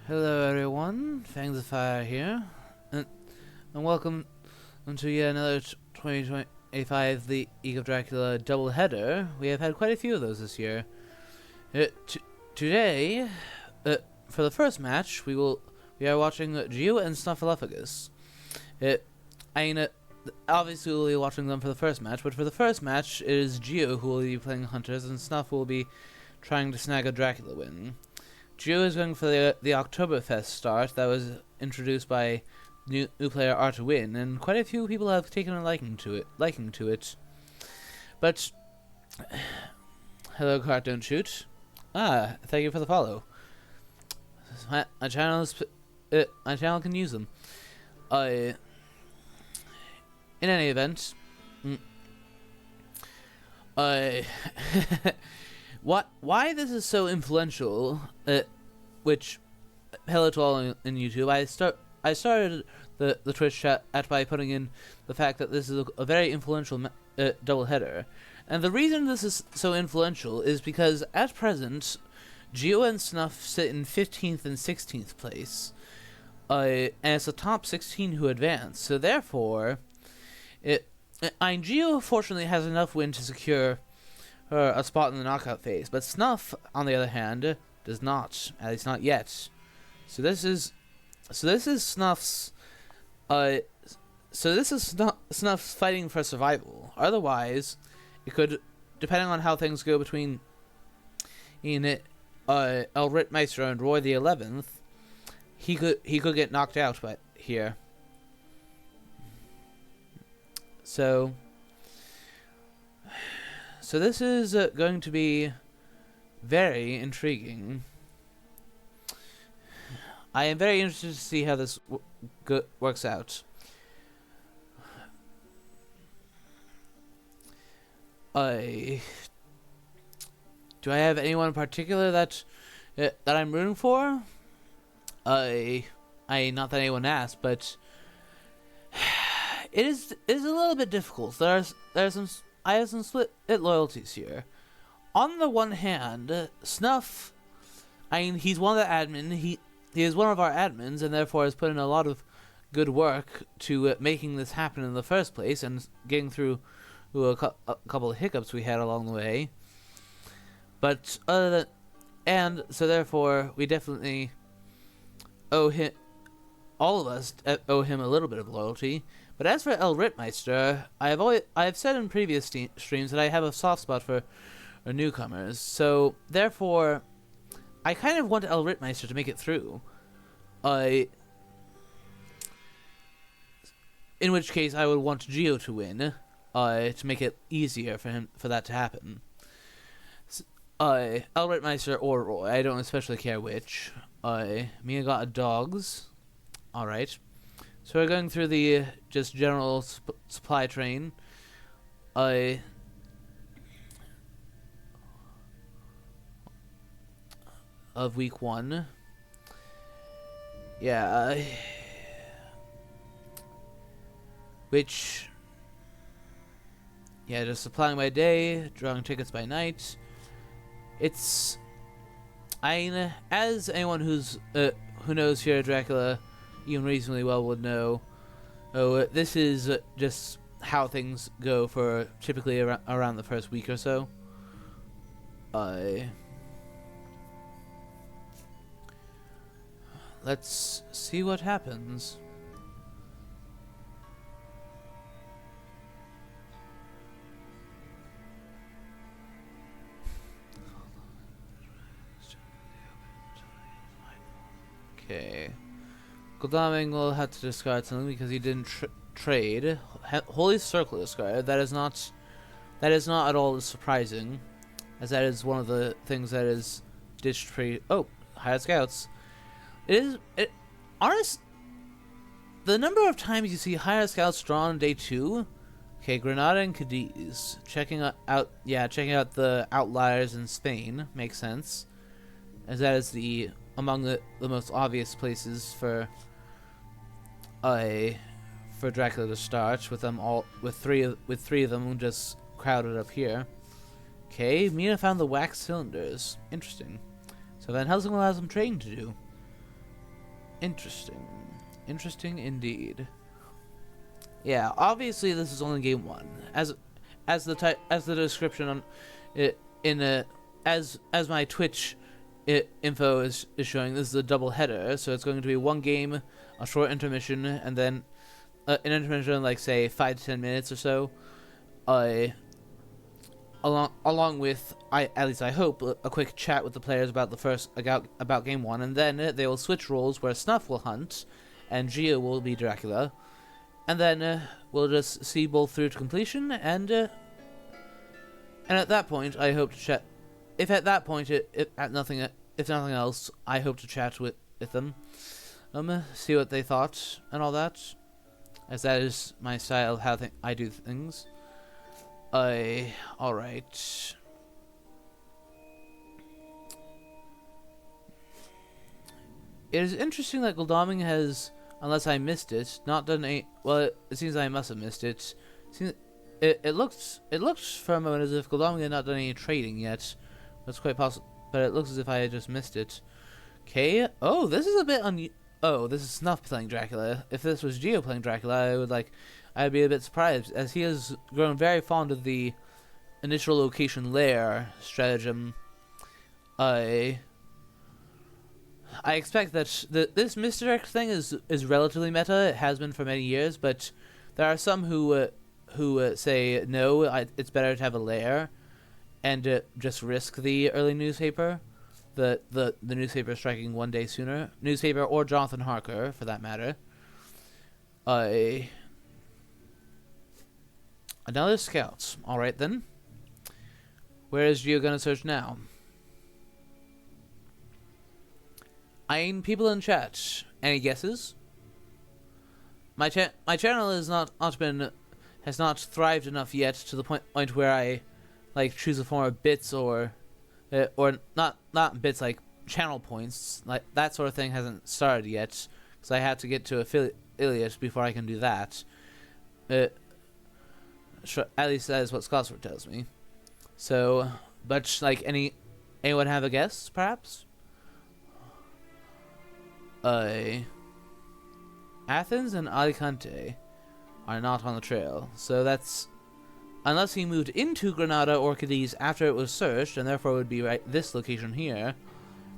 Hello everyone, Fangs of Fire here, and welcome to yet another 2025 The Eve of Dracula double header. We have had quite a few of those this year. Today, for the first match, we are watching Geo and Snuffalluffagus. Obviously we'll be watching them for the first match, but for the first match, it is Geo who will be playing Hunters, and Snuff will be trying to snag a Dracula win. Geo is going for the Oktoberfest start that was introduced by new player R2Win, and quite a few people have taken a liking to it. But hello, Cart, don't shoot. Thank you for the follow. My channel can use them. In any event, why this is so influential, which, hello to all in YouTube, I started the Twitch chat by putting in the fact that this is a very influential doubleheader. And the reason this is so influential is because, at present, Geo and Snuff sit in 15th and 16th place, and it's the top 16 who advance, so therefore, Geo fortunately has enough win to secure a spot in the knockout phase, but Snuff, on the other hand, does not, at least not yet. So this is Snuff's Snuff's fighting for survival. Otherwise, it could, depending on how things go between El Rittmeister and Roy the 11th, he could get knocked out by here. So this is going to be very intriguing. I am very interested to see how this works out. Do I have anyone in particular that I'm rooting for? Not that anyone asked, but it is a little bit difficult. I have some split loyalties here. On the one hand, Snuff, he's one of the admin. He is one of our admins, and therefore has put in a lot of good work to making this happen in the first place, and getting through a couple of hiccups we had along the way. But so therefore, we definitely owe him. All of us owe him a little bit of loyalty. But as for El Rittmeister, I have said in previous streams that I have a soft spot for newcomers. So therefore, I kind of want El Rittmeister to make it through. In which case, I would want Geo to win, to make it easier for that to happen. El Rittmeister or Roy, I don't especially care which. Me and got dogs. All right. So we're going through the just general supply train. Of week 1. Yeah. Which. Yeah, just supplying by day, drawing tickets by night. It's. As anyone who knows Fear of Dracula even reasonably well would know, this is just how things go for typically around the first week or so. Let's see what happens. Okay. Goldaming will have to discard something because he didn't trade. Holy Circle discard. That is not at all surprising, as that is one of the things that is ditched free. Oh, Hired Scouts. Honest. The number of times you see Hired Scouts drawn on day 2. Okay, Granada and Cadiz. Checking out the outliers in Spain makes sense, as that is among the most obvious places for Dracula to start, with three of them just crowded up here. Okay, Mina found the wax cylinders. Interesting. So Van Helsing will have some trading to do. Interesting. Interesting indeed. Yeah, obviously this is only game 1. As the description on it as my Twitch info is showing, this is a double header, so it's going to be one game, a short intermission, and then an intermission like say 5 to 10 minutes or so. Along with, at least I hope, a quick chat with the players about game 1, and then they will switch roles where Snuff will hunt, and Gio will be Dracula, and then we'll just see both through to completion, and at that point I hope to chat. If at that point, if nothing else, I hope to chat with them, see what they thought and all that, as that is my style of how I do things. Alright. It is interesting that Goldaming has, unless I missed it, not done a... Well, it seems I must have missed it. It looks for a moment as if Goldaming had not done any trading yet. That's quite possible, but it looks as if I had just missed it. Okay. Oh, this is a bit Oh, this is Snuff playing Dracula. If this was Gio playing Dracula, I'd be a bit surprised, as he has grown very fond of the initial location lair stratagem. I expect that this misdirect thing is relatively meta. It has been for many years, but there are some who say no. It's better to have a lair, and just risk the early newspaper, the newspaper striking one day sooner. Newspaper or Jonathan Harker, for that matter. Another scout. Alright then. Where is Gio gonna search now? People in chat. Any guesses? My channel has not thrived enough yet to the point where I choose a form of bits or not bits, like channel points, like that sort of thing hasn't started yet, because I had to get to affiliate before I can do that. At least that is what Scotsford tells me. So, but anyone have a guess, perhaps? Athens and Alicante are not on the trail, so that's unless he moved into Granada or Cadiz after it was searched, and therefore would be this location here.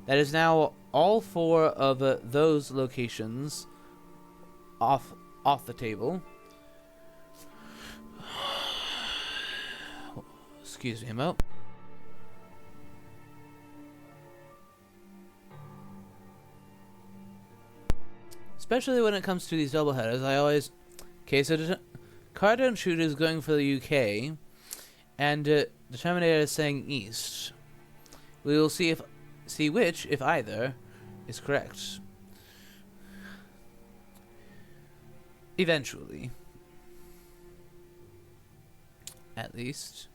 That is now all 4 of those locations off the table. Excuse me a moment. Especially when it comes to these double headers, I always... Okay, so Car Don't Shoot is going for the UK, and Determinator is saying East. We will see which, if either, is correct. Eventually. At least.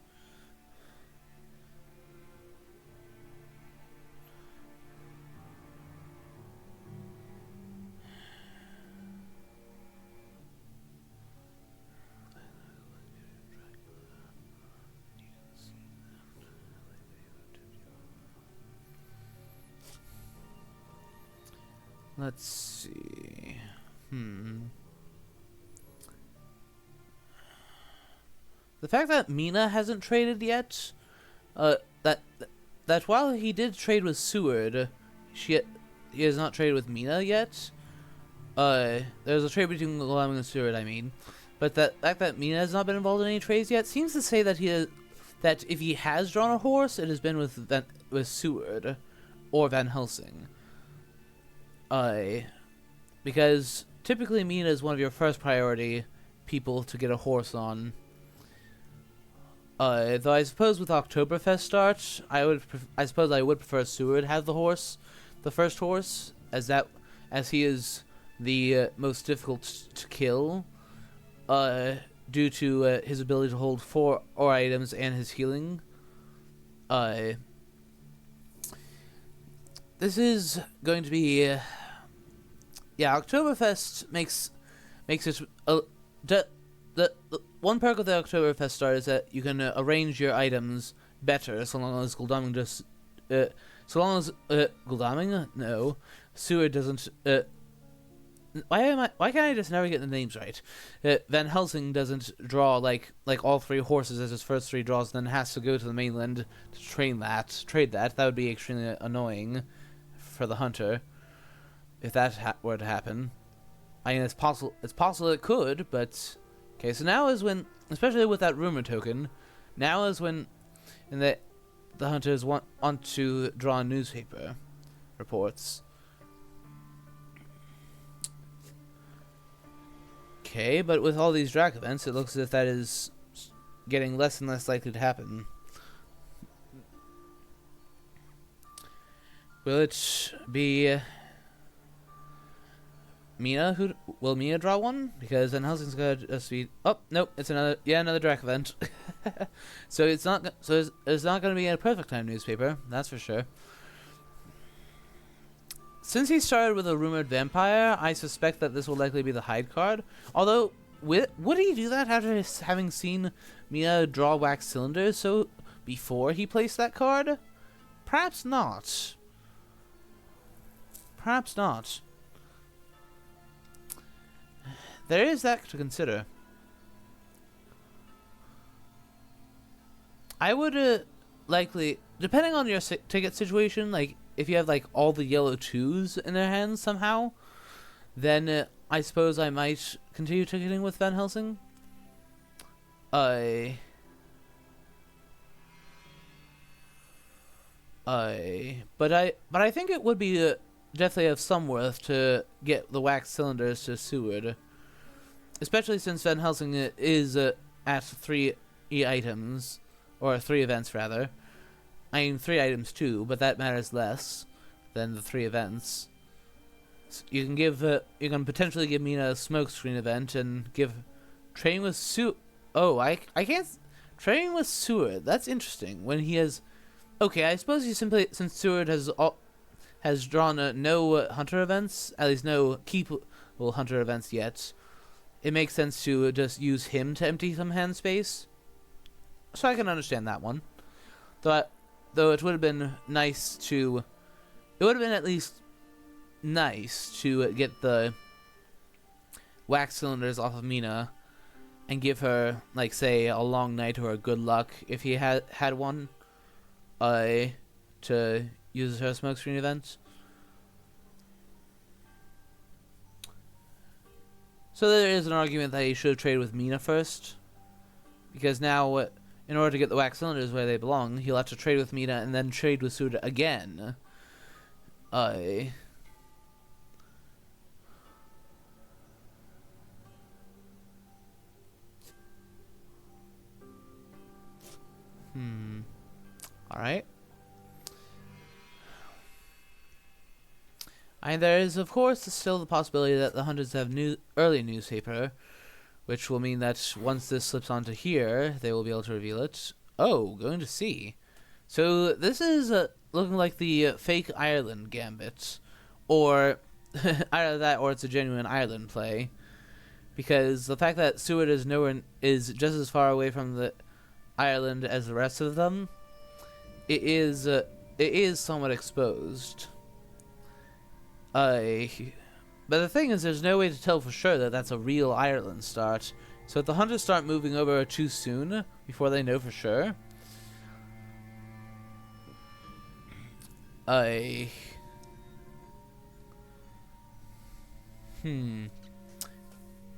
Let's see. The fact that Mina hasn't traded yet, that while he did trade with Seward, he has not traded with Mina yet. There's a trade between Goldaming and Seward, I mean, but the fact that Mina has not been involved in any trades yet seems to say that that if he has drawn a horse, it has been with Seward or Van Helsing. Because typically Mina is one of your first priority people to get a horse on. Though I suppose with Oktoberfest start, I suppose I would prefer Seward have the first horse, as he is the most difficult to kill, due to his ability to hold 4 ore items and his healing. This is going to be... yeah, Oktoberfest makes it... The one perk of the Oktoberfest start is that you can arrange your items better, so long as Goldaming Seward doesn't Why can't I just never get the names right? Van Helsing doesn't draw like all three horses as his first three draws, and then has to go to the mainland to trade that. That would be extremely annoying for the hunter if that were to happen. I mean, it's possible. It's possible it could, but okay. So now is when, especially with that rumor token, now is when, the hunters want to draw newspaper reports. Okay, but with all these Drac events, it looks as if that is getting less and less likely to happen. Will it be Mina? Will Mina draw one? Because then Helsing's gonna just be. Oh nope, it's another Drac event. So it's not gonna be a perfect time newspaper. That's for sure. Since he started with a rumored vampire, I suspect that this will likely be the hide card. Although, would he do that after having seen Mina draw wax cylinders so before he placed that card? Perhaps not. Perhaps not. There is that to consider. I would likely, depending on your ticket situation, like if you have like all the yellow 2s in their hands somehow, then I suppose I might continue ticketing with Van Helsing. But I think it would be definitely of some worth to get the wax cylinders to Seward, especially since Van Helsing is at 3 items, or 3 events rather. I mean 3 items too, but that matters less than the 3 events. So you can potentially give Mina a smokescreen event and give training with I can't training with Seward. That's interesting. When he has, okay, I suppose he simply, since Seward has drawn no hunter events, at least no keepable hunter events yet, it makes sense to just use him to empty some hand space. So I can understand that one. Though it would have been nice to, it would have been at least nice to get the wax cylinders off of Mina and give her, like, say, a long night or a good luck if he had one, to use her smokescreen event. So there is an argument that he should trade with Mina first, because now, in order to get the wax cylinders where they belong, he'll have to trade with Mina and then trade with Suda again. Alright. And there is, of course, still the possibility that the hunters have early newspaper, which will mean that once this slips onto here, they will be able to reveal it. Oh, going to see. So this is looking like the fake Ireland gambit, or either that or it's a genuine Ireland play, because the fact that Seward is just as far away from the Ireland as the rest of them, it is somewhat exposed. But the thing is, there's no way to tell for sure that that's a real Ireland start. So if the hunters start moving over too soon, before they know for sure, But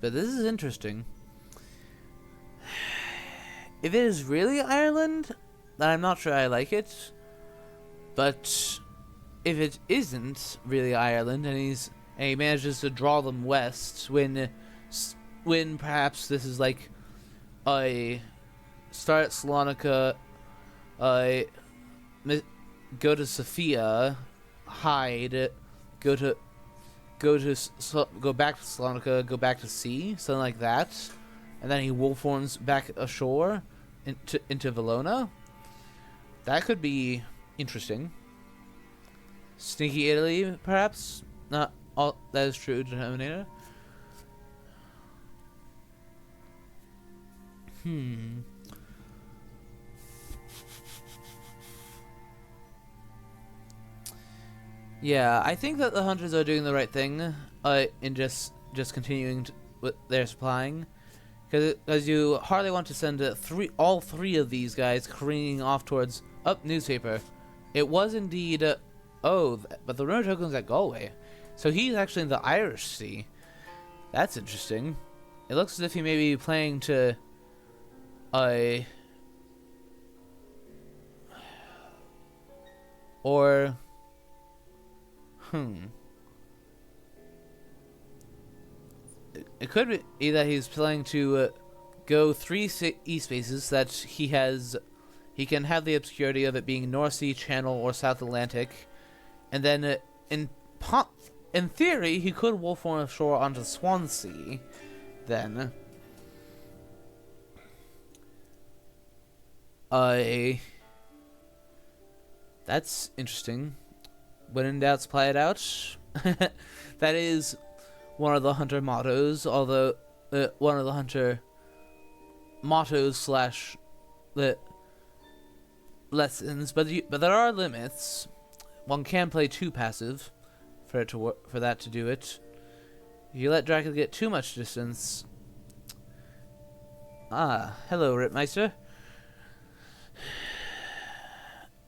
this is interesting. If it is really Ireland, then I'm not sure I like it. But if it isn't really Ireland, and he manages to draw them west, when perhaps this is like I start at Salonika, go to Sofia, hide, go back to Salonika, go back to sea, something like that, and then he wolf horns back ashore into Valona. That could be interesting. Sneaky Italy, perhaps? Not all that is true, Denominator. Yeah, I think that the hunters are doing the right thing in just continuing with their supplying, because you hardly want to send all three of these guys careening off towards newspaper. It was indeed but the rumor token's at Galway, so he's actually in the Irish Sea. That's interesting. It looks as if he may be planning to or it could be that he's planning to go 3 e-spaces that he can have the obscurity of it being North Sea, Channel, or South Atlantic, and then in theory he could wolf form ashore onto Swansea. Then that's interesting. When in doubt, supply it out. That is one of the hunter mottos, although one of the hunter mottos slash the lessons, but there are limits. One can play too passive for it to for that to do it. If you let Dracula get too much distance. Hello, Rittmeister.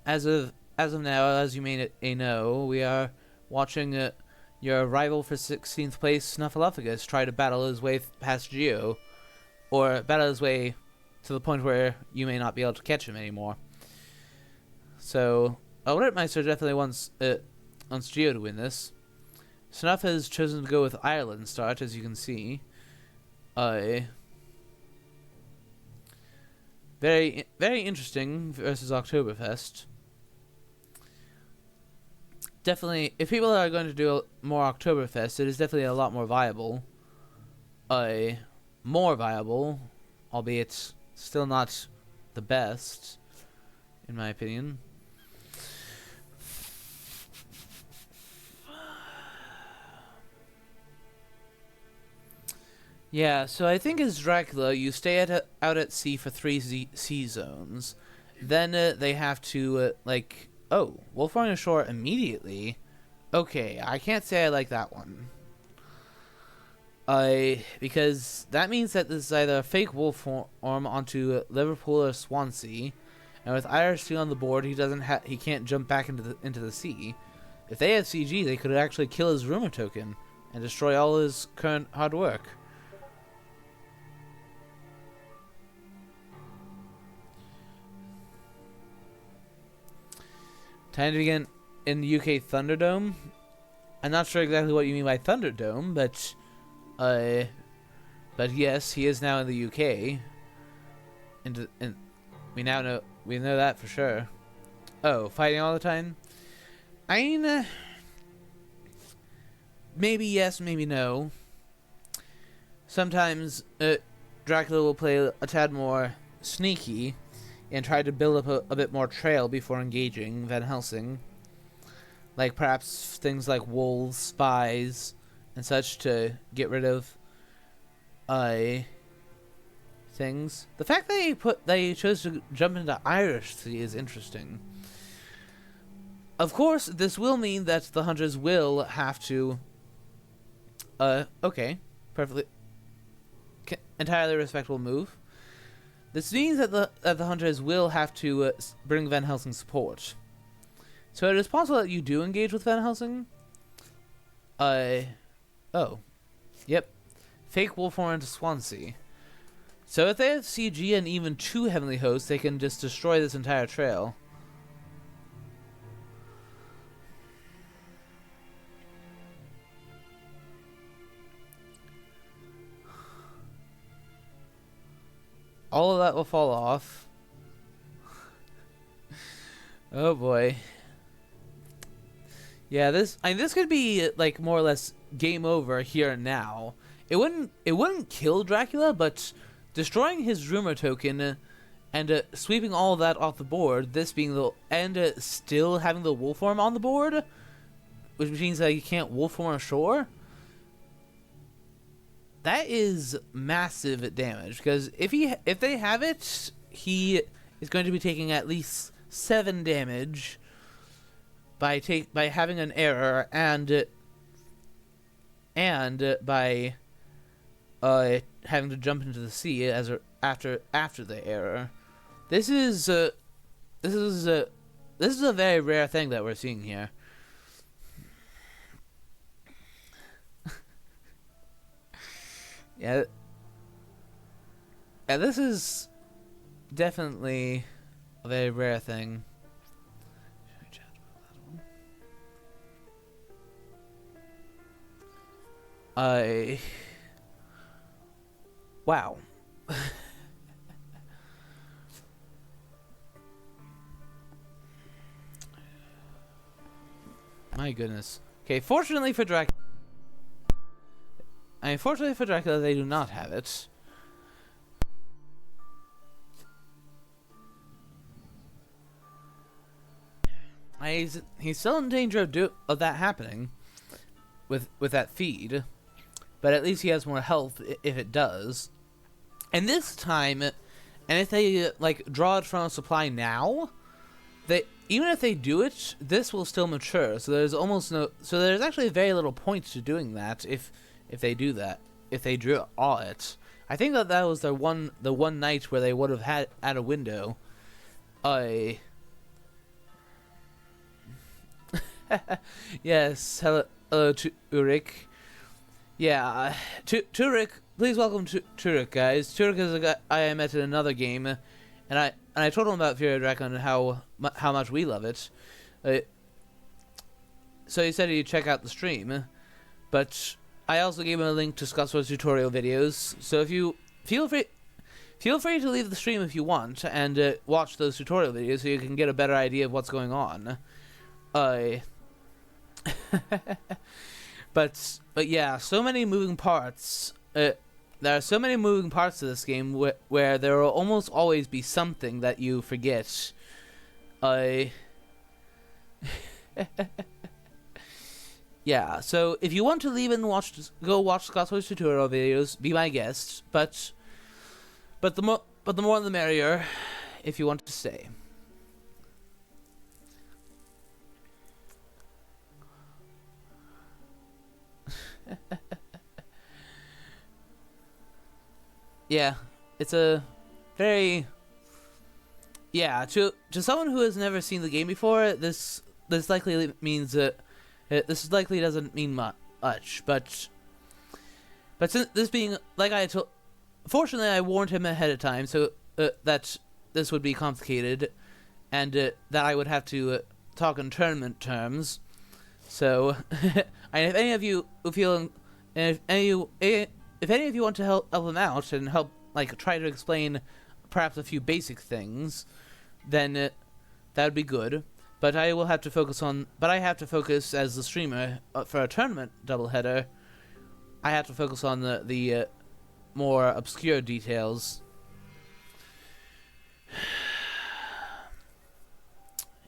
As of now, as you may know, we are watching your rival for 16th place, Snuffalluffagus, try to battle his way past Geo, or battle his way to the point where you may not be able to catch him anymore. So, Rittmeister definitely wants Geo to win this. Snuff has chosen to go with Ireland start, as you can see. Very, very interesting versus Oktoberfest. Definitely, if people are going to do more Oktoberfest, it is definitely a lot more viable. More viable, albeit still not the best, in my opinion. Yeah, so I think as Dracula, you stay out at sea for 3 sea zones. Then they have to, wolf on ashore immediately? Okay, I can't say I like that one. Because that means that this is either a fake wolf form onto Liverpool or Swansea, and with Irish Sea on the board, he can't jump back into the sea. If they had CG, they could actually kill his rumor token and destroy all his current hard work. Time to begin in the UK Thunderdome. I'm not sure exactly what you mean by Thunderdome, but yes, he is now in the UK. And we know that for sure. Oh, fighting all the time? I mean, maybe yes, maybe no. Sometimes Dracula will play a tad more sneaky and try to build up a bit more trail before engaging Van Helsing. Like perhaps things like wolves, spies, and such to get rid of things. The fact that they chose to jump into Irish Sea is interesting. Of course, this will mean that the hunters will have to okay, perfectly entirely respectable move. This means that the hunters will have to bring Van Helsing support. So it is possible that you do engage with Van Helsing. Oh. Yep. Fake wolf form into Swansea. So if they have CG and even 2 heavenly hosts, they can just destroy this entire trail. All of that will fall off. Oh boy. Yeah, this could be like more or less game over here and now. It wouldn't kill Dracula, but destroying his rumor token and sweeping all of that off the board, this being still having the wolf form on the board, which means that you can't wolf form ashore. That is massive damage, because if they have it, he is going to be taking at least 7 damage by having an error and by having to jump into the sea after the error. This is a very rare thing that we're seeing here. Yeah, this is definitely a very rare thing. Wow. My goodness. Okay, fortunately for Dracula, they do not have it. He's still in danger of that happening with that feed, but at least he has more health if it does. And this time, and if they like draw it from a supply now, even if they do it, this will still mature. So there's actually very little point to doing that if they do that. If they draw it, I think that was the one night where they would have had a window. Yes, hello Turik. Yeah, Turik, please welcome Turik, guys. Turik is a guy I met in another game, and I told him about Fury of Dracula and how much we love it. So he said he'd check out the stream, but I also gave him a link to Scott's tutorial videos. So if you feel free to leave the stream if you want and watch those tutorial videos so you can get a better idea of what's going on. But yeah, so many moving parts. There are so many moving parts to this game where there will almost always be something that you forget. Yeah, so if you want to leave and go watch Scott's tutorial videos, be my guest. But the more the merrier, if you want to stay. Yeah, it's a very to someone who has never seen the game before, this likely means this likely doesn't mean much, but since this being like fortunately I warned him ahead of time so that this would be complicated and that I would have to talk in tournament terms. So, and if any of you feel, if any of you want to help him out and help, like, try to explain perhaps a few basic things, then that would be good. But I have to focus as the streamer for a tournament doubleheader. I have to focus on the more obscure details.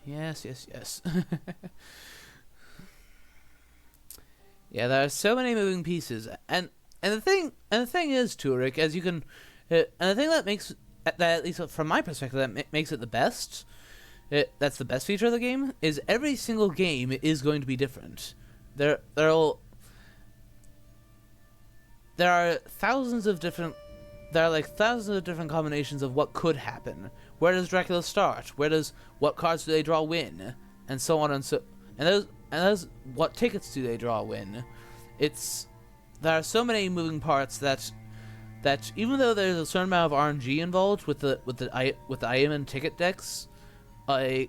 Yes. Yeah, there are so many moving pieces, and the thing is, Turik, as you can, and the thing that makes that, at least from my perspective, that makes it the best. That's the best feature of the game, is every single game is going to be different. There are thousands of different combinations of what could happen. Where does Dracula start? What cards do they draw win? And so on and those what tickets do they draw win? There are so many moving parts that even though there's a certain amount of RNG involved with the item and ticket decks, I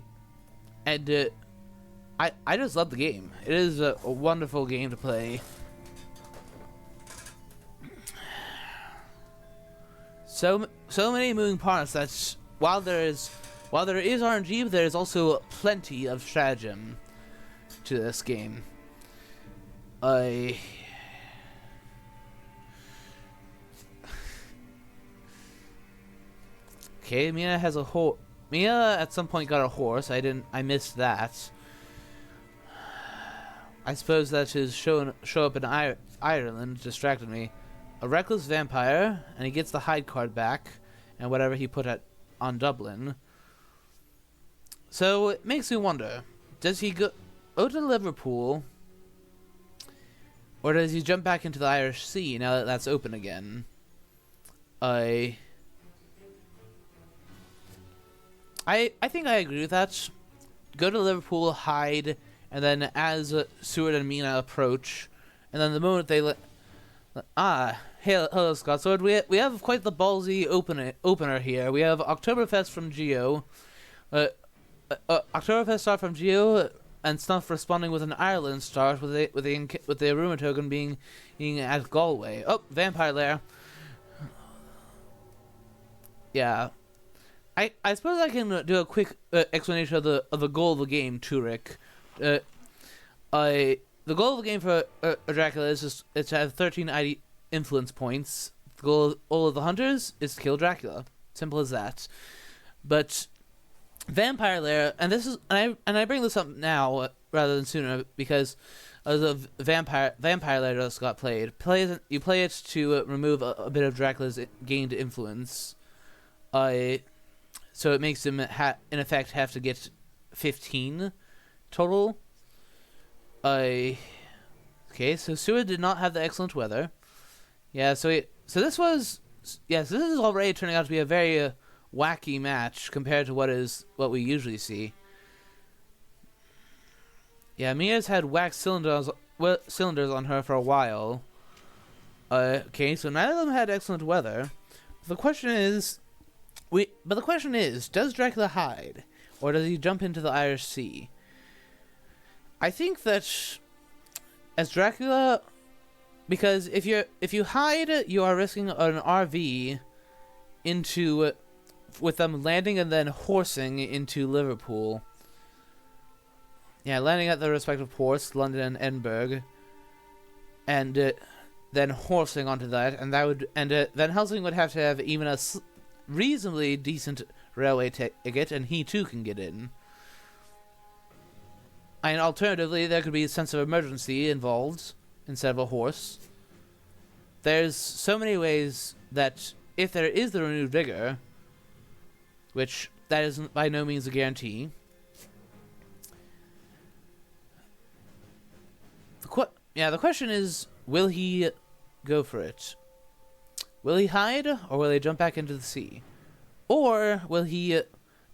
just love the game. It is a wonderful game to play. So many moving parts that while there is RNG, there is also plenty of stratagem to this game. Okay, Mia has a horse. Mia at some point got a horse. I missed that. I suppose that his show up in Ireland distracted me. A reckless vampire, and he gets the hide card back, and whatever he put on Dublin. So it makes me wonder: does he go to Liverpool, or does he jump back into the Irish Sea now that that's open again? I think I agree with that. Go to Liverpool, hide, and then as Seward and Mina approach, and then the moment they hello Scott Sword. We have quite the ballsy opener here. We have Oktoberfest from Geo, Oktoberfest start from Geo, and Snuff responding with an Ireland start with the Aruma token being at Galway. Oh, Vampire Lair. Yeah. I suppose I can do a quick explanation of the goal of the game, Turek. The goal of the game for Dracula is to have 13 ID influence points. The goal of all of the hunters is to kill Dracula. Simple as that. But Vampire Lair, and I bring this up now rather than sooner because of the Vampire Lair just got played. You play it to remove a bit of Dracula's gained influence. So it makes him, in effect, have to get 15 total. Okay, so Seward did not have the excellent weather. Yeah, so this is already turning out to be a very wacky match compared to what we usually see. Yeah, Mia's had wax cylinders on her for a while. Okay, so neither of them had excellent weather. The question is, does Dracula hide, or does he jump into the Irish Sea? I think that as Dracula, because if you hide, you are risking an RV with them landing and then horsing into Liverpool. Yeah, landing at the respective ports, London and Edinburgh, and then horsing onto that, and then Helsing would have to have even a reasonably decent railway ticket, and he too can get in. And alternatively, there could be a sense of emergency involved instead of a horse. There's so many ways that if there is the renewed vigor, which that is by no means a guarantee. The question is, will he go for it? Will he hide, or will he jump back into the sea? Or will he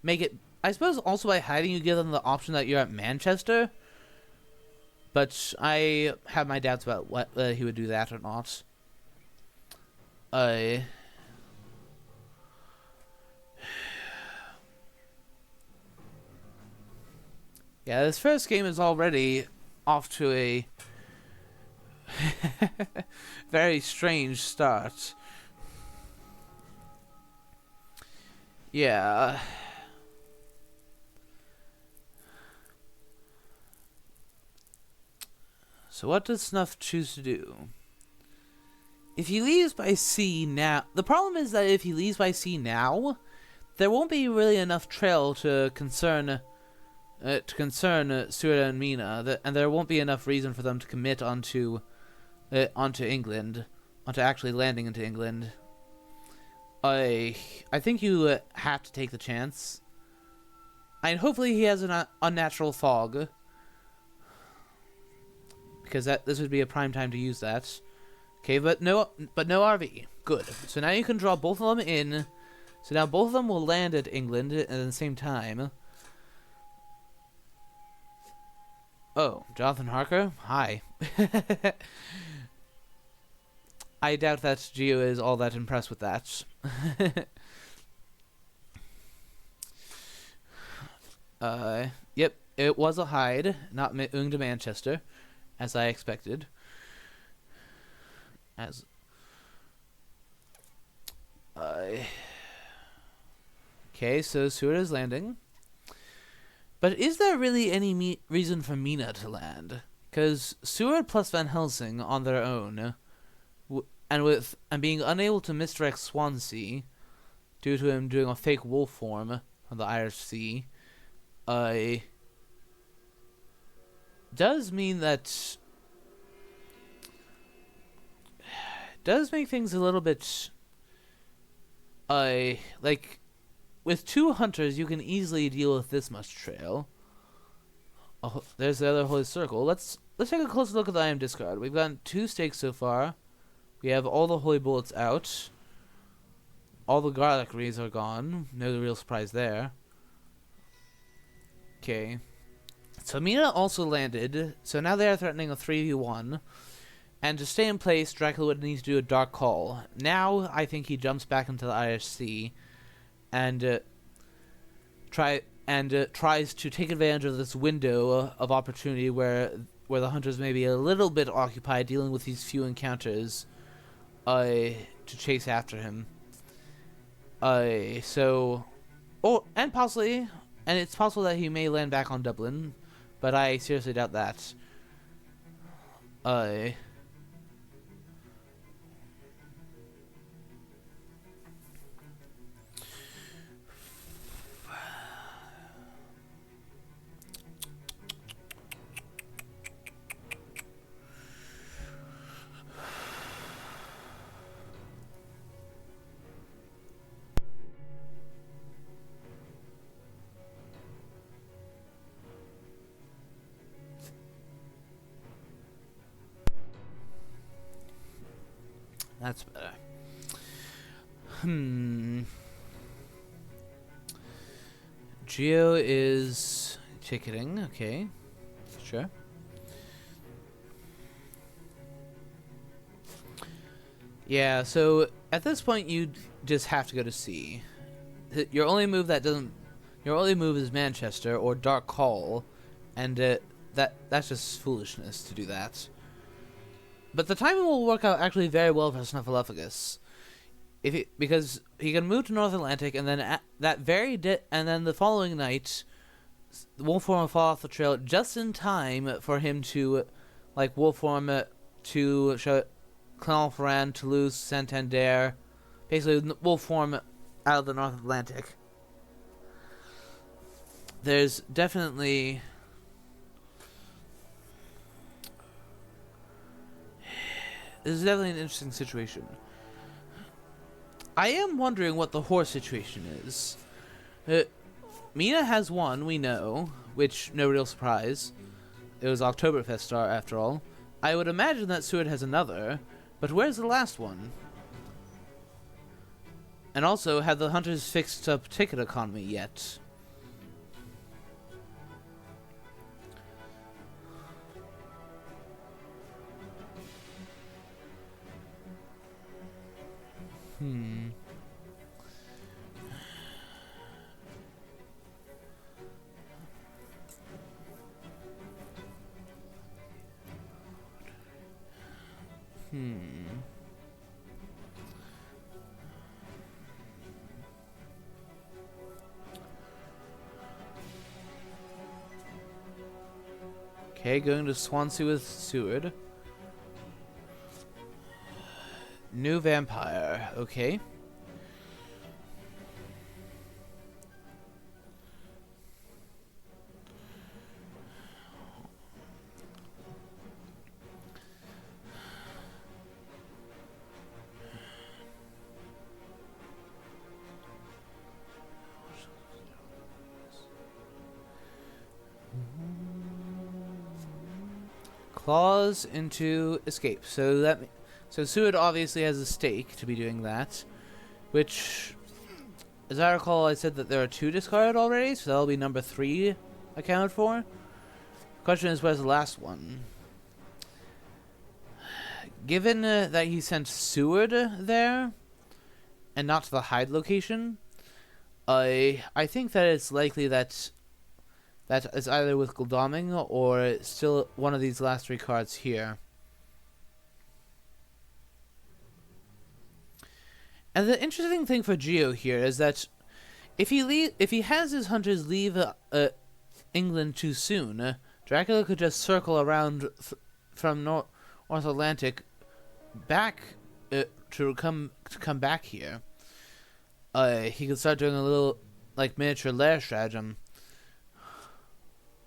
make it... I suppose also by hiding you give them the option that you're at Manchester. But I have my doubts about whether he would do that or not. Yeah, this first game is already off to a very strange start. Yeah. So what does Snuff choose to do? If he leaves by sea now... The problem is that if he leaves by sea now, there won't be really enough trail to concern Seward and Mina, and there won't be enough reason for them to commit onto England, onto actually landing into England. I think you have to take the chance. And hopefully he has an unnatural fog, because this would be a prime time to use that. Okay, but no RV. Good. So now you can draw both of them in. So now both of them will land at England at the same time. Oh, Jonathan Harker? Hi. I doubt that Geo is all that impressed with that. Yep, it was a hide, not moving to Manchester, as I expected. Okay, so Seward is landing. But is there really any reason for Mina to land? Because Seward plus Van Helsing on their own, and being unable to misdirect Swansea due to him doing a fake wolf form on the Irish Sea, does mean that does make things a little bit like with two hunters you can easily deal with this much trail. Oh, there's the other holy circle. Let's take a closer look at the item discard. We've gotten 2 stakes so far. We have all the holy bullets out. All the garlic rays are gone. No real surprise there. Okay. So Mina also landed. So now they are threatening a 3v1. And to stay in place, Dracula would need to do a dark call. Now I think he jumps back into the ISC and tries to take advantage of this window of opportunity where the hunters may be a little bit occupied dealing with these few encounters to chase after him. And it's possible that he may land back on Dublin, but I seriously doubt that. That's better. Geo is ticketing, okay. Sure. Yeah, so at this point you just have to go to C. Your only move is Manchester or Dark Call, and that's just foolishness to do that. But the timing will work out actually very well for Snuffalluffagus, because he can move to North Atlantic, and then the following night, Wolfform will fall off the trail just in time for him to, like, Wolfform to show Clermont-Ferrand, Toulouse, Santander, basically Wolfform out of the North Atlantic. There's definitely This is definitely an interesting situation. I am wondering what the horse situation is. Mina has one, we know, which, no real surprise. It was Oktoberfest star, after all. I would imagine that Seward has another, but where's the last one? And also, have the hunters fixed up ticket economy yet? Okay, going to Swansea with Seward. New vampire, okay. Claws into escape. So Seward obviously has a stake to be doing that, which, as I recall, I said that there are 2 discarded already, so that'll be number 3 accounted for. The question is, where's the last one? Given that he sent Seward there, and not to the hide location, I think that it's likely that is either with Guldoming or still one of these last 3 cards here. And the interesting thing for Geo here is that if he has his hunters leave England too soon, Dracula could just circle around from North Atlantic back to come back here. He could start doing a little, like, miniature lair stratagem.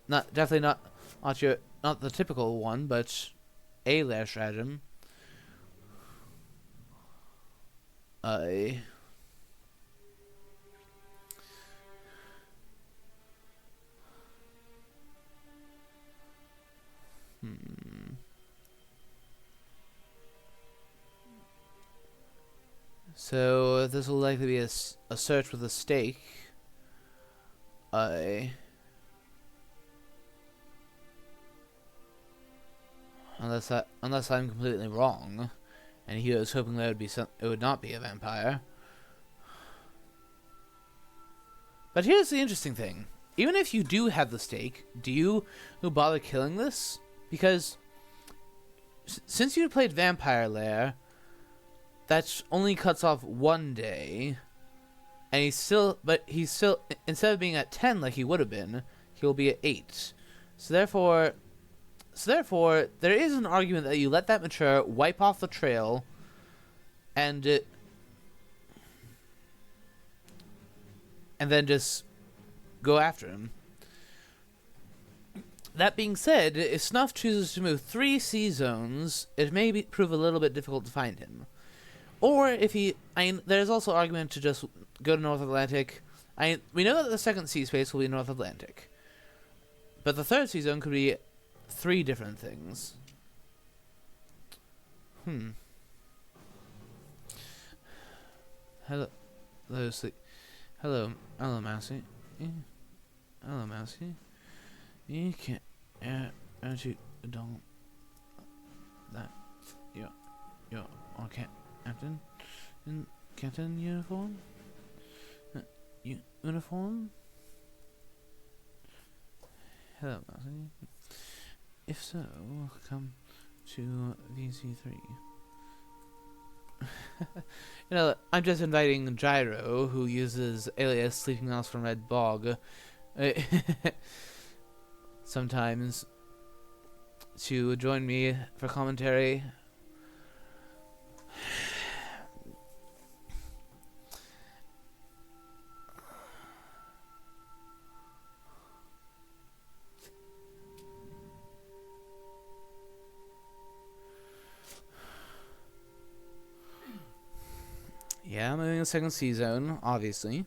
Not the typical one, but a lair stratagem. So this will likely be a search with a stake. Unless I'm completely wrong, and he was hoping that it would not be a vampire. But here's the interesting thing: even if you do have the stake, do you bother killing this? Because since you played Vampire Lair, that only cuts off 1 day, and he's still instead of being at 10 like he would have been, he'll be at 8. So therefore, there is an argument that you let that mature, wipe off the trail, and then just go after him. That being said, if Snuff chooses to move 3 sea zones, it may prove a little bit difficult to find him. Or if there's also argument to just go to North Atlantic. We know that the second sea space will be North Atlantic, but the third sea zone could be 3 different things. Hello, Mousy. Hello, Mousy. You can't, aren't you, don't, that, you're okay. Captain uniform? Uniform? Hello, Mousy. If so, come to VC3. I'm just inviting Gyro, who uses alias Sleeping Mouse from Red Bog, sometimes, to join me for commentary. Yeah, I'm moving the second sea zone, obviously.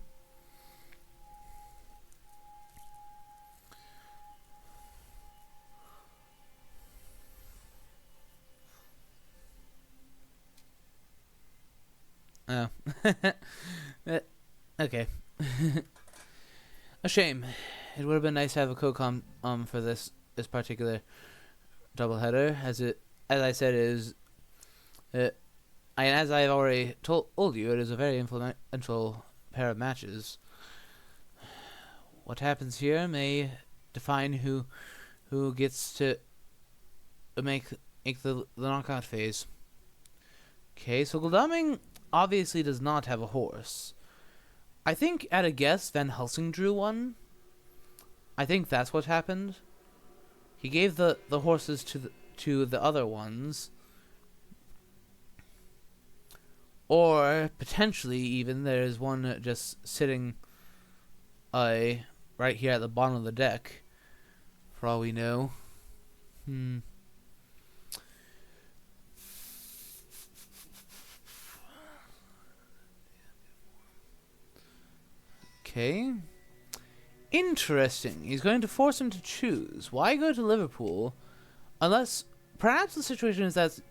Oh. Okay. A shame. It would have been nice to have a co-com for this particular doubleheader, as I said, is as I've already told you, it is a very influential pair of matches. What happens here may define who gets to make the knockout phase. Okay, so Gladaming obviously does not have a horse. I think, at a guess, Van Helsing drew one. I think that's what happened. He gave the horses to the other ones. Or, potentially, even, there's one just sitting right here at the bottom of the deck, for all we know. Okay. Interesting. He's going to force him to choose. Why go to Liverpool? Unless, perhaps the situation is that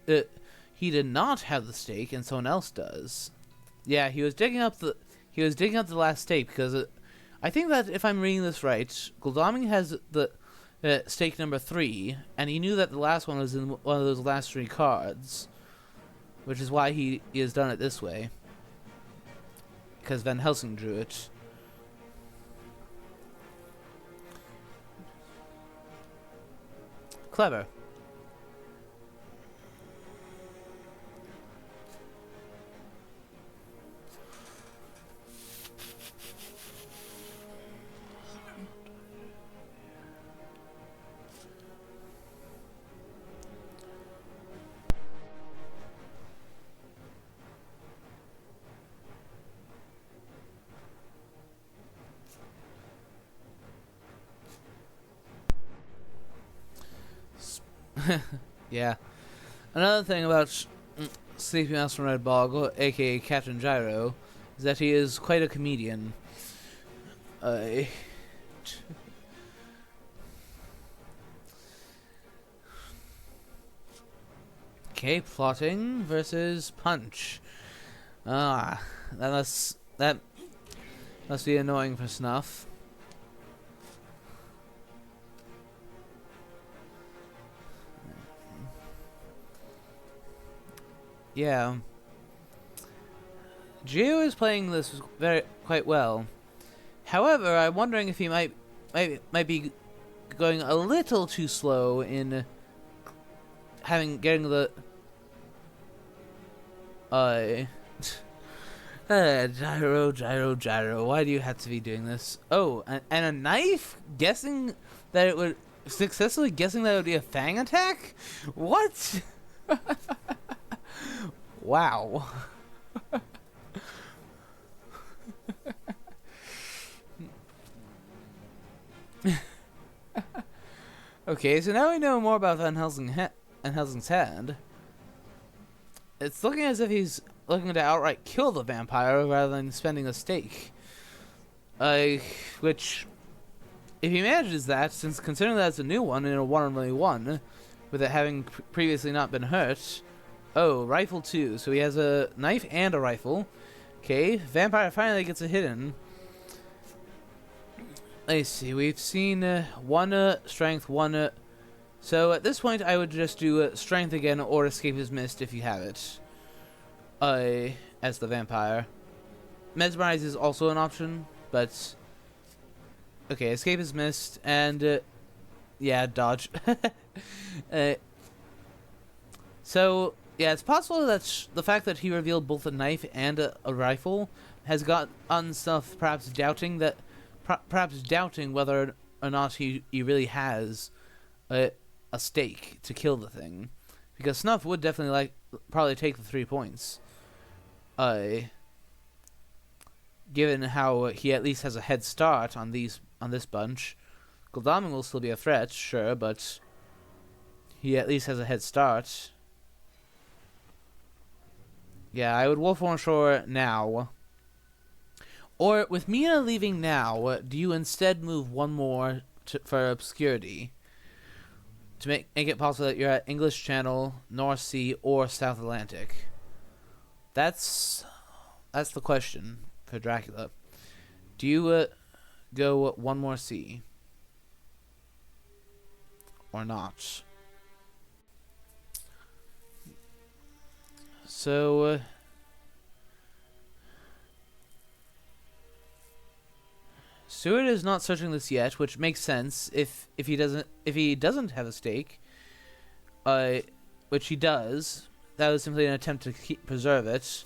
he did not have the stake and someone else does. Yeah, he was digging up the last stake because I think that if I'm reading this right, Gladaming has the stake number 3, and he knew that the last one was in one of those last 3 cards, which is why he has done it this way. Because Van Helsing drew it. Clever. Yeah. Another thing about Sleeping Mouse from Red Bog, aka Captain Gyro, is that he is quite a comedian. Okay, plotting versus punch. Ah, that must be annoying for Snuff. Yeah. Gio is playing this quite well. However, I'm wondering if he might be going a little too slow in getting the gyro. Why do you have to be doing this? Oh, and a knife? Guessing that it would successfully guessing that it would be a fang attack? What? Wow. Okay, so now we know more about Van Helsing's hand. It's looking as if he's looking to outright kill the vampire rather than spending a stake. Which, if he manages that, since considering that it's a new one and a 1-on-1, with it having previously not been hurt. Oh, rifle too. So he has a knife and a rifle. Okay, vampire finally gets a hit in. Let's see, we've seen one strength, one. So at this point, I would just do strength again or escape is missed if you have it. As the vampire. Mesmerize is also an option, but okay, escape is missed and yeah, dodge. So yeah, it's possible that the fact that he revealed both a knife and a rifle has got on stuff perhaps doubting whether or not he really has a stake to kill the thing, because Snuff would definitely probably take the 3 points. Given how he at least has a head start on this bunch. Goldaming will still be a threat, sure, but he at least has a head start. Yeah, I would wolf on shore now. Or, with Mina leaving now, do you instead move one more for obscurity? To make it possible that you're at English Channel, North Sea, or South Atlantic? That's the question for Dracula. Do you go one more sea? Or not? So Stewart is not searching this yet, which makes sense if he doesn't have a stake, which he does. That was simply an attempt to preserve it.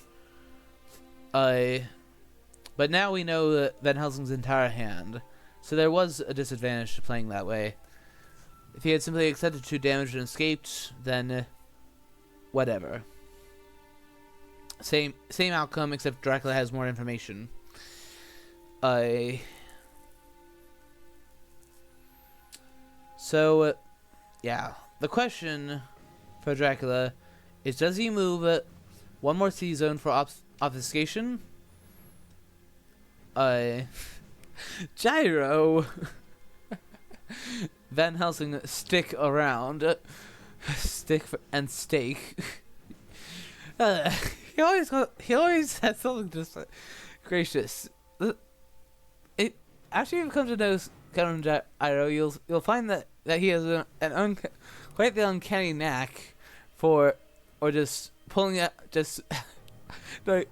But now we know Van Helsing's entire hand, so there was a disadvantage to playing that way. If he had simply accepted 2 damage and escaped, then whatever. Same outcome, except Dracula has more information. So, yeah. The question for Dracula is, does he move one more sea zone for obfuscation? Gyro! Van Helsing, stick around. Stick and stake. He always has something just gracious. After you come to know Gyro, you'll find that he has quite the uncanny knack for, or just pulling out, just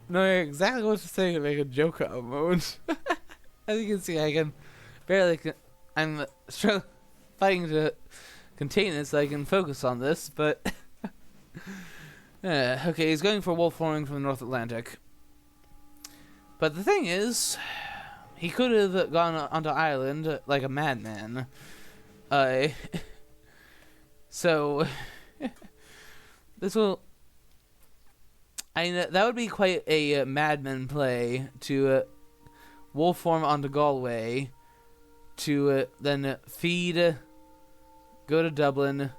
knowing exactly what to say to make a joke out of moment. As you can see, I can barely. I'm fighting to contain it so I can focus on this, but. Okay, he's going for wolf forming from the North Atlantic. But the thing is, he could have gone onto Ireland like a madman. So, this will... that would be quite a madman play to wolf form onto Galway, to then feed, go to Dublin,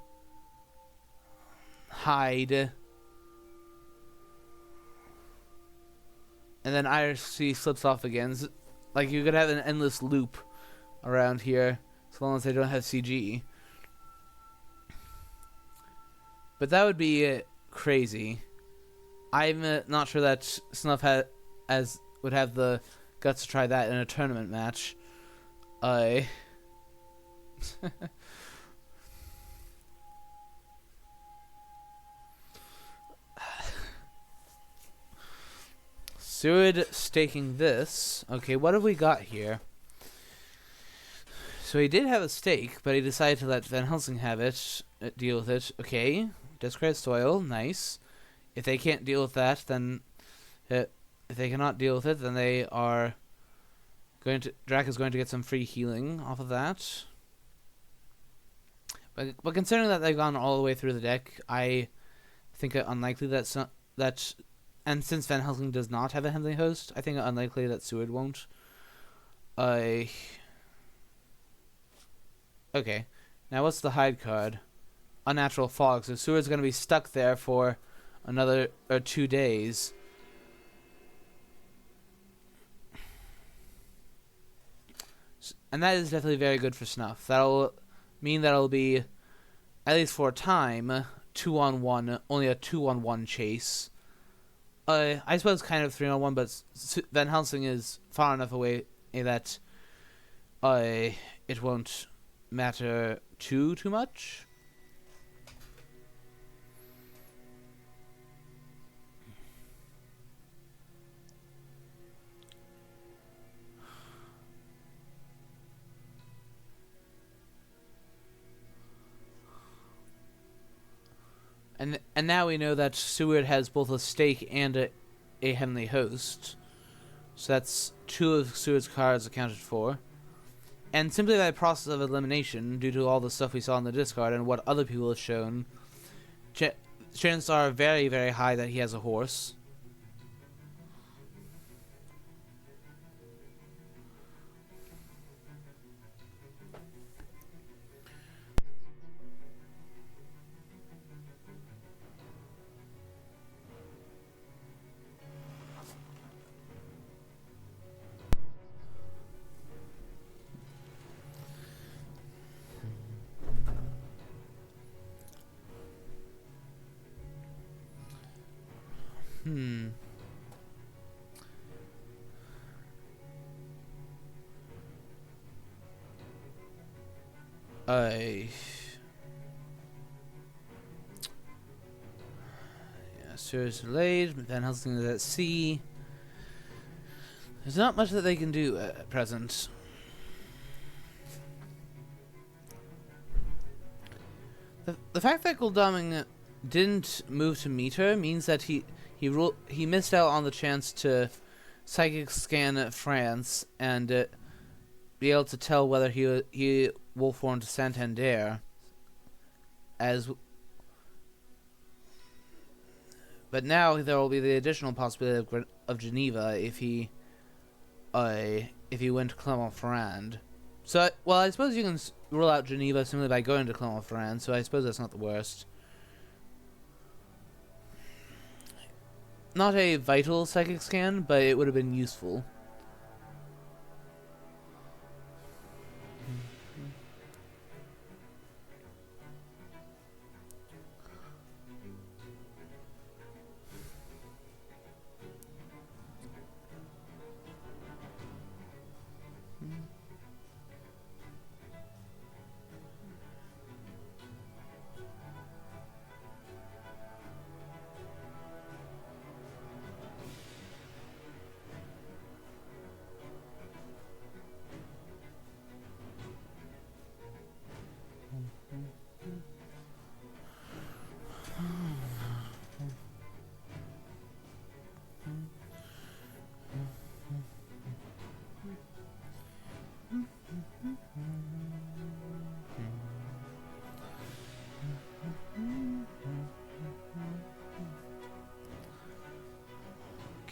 hide... And then Irish Sea slips off again. Like, you could have an endless loop around here, so long as they don't have CG. But that would be crazy. I'm not sure that Snuff would have the guts to try that in a tournament match. I. Seward staking this. Okay, what have we got here? So he did have a stake, but he decided to let Van Helsing have it, deal with it. Okay, discard soil, nice. If they can't deal with that, then if they cannot deal with it, then they are going to. Drac is going to get some free healing off of that. But considering that they've gone all the way through the deck, I think it unlikely that and since Van Helsing does not have a handling host, I think it unlikely that Seward won't. Okay. Now what's the hide card? Unnatural fog. So Seward's going to be stuck there for another 2 days. And that is definitely very good for Snuff. That'll mean that'll be, at least for a time, 2-on-1, only a 2-on-1 chase. I suppose kind of 3-on-1, but Van Helsing is far enough away that it won't matter too much. And now we know that Seward has both a stake and a heavenly host. So that's 2 of Seward's cards accounted for. And simply by process of elimination, due to all the stuff we saw in the discard and what other people have shown, chances are very, very high that he has a horse. Seward's delayed, Van Helsing is at sea. There's not much that they can do at present. The fact that Goldaming didn't move to meet her means that he missed out on the chance to psychic scan France and be able to tell whether he wolf formed to Santander. But now there will be the additional possibility of Geneva if he went to Clermont-Ferrand. So, well, I suppose you can rule out Geneva simply by going to Clermont-Ferrand, so I suppose that's not the worst. Not a vital psychic scan, but it would have been useful.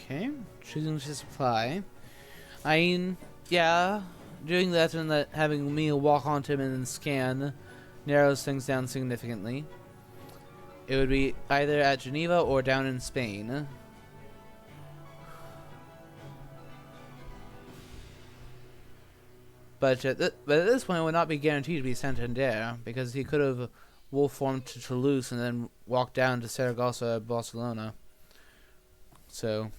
Okay, choosing to supply. I mean, yeah, doing that and having me walk onto him and then scan narrows things down significantly. It would be either at Geneva or down in Spain. But at this point, it would not be guaranteed to be Santander, because he could have wolf formed to Toulouse and then walked down to Saragossa or Barcelona. So,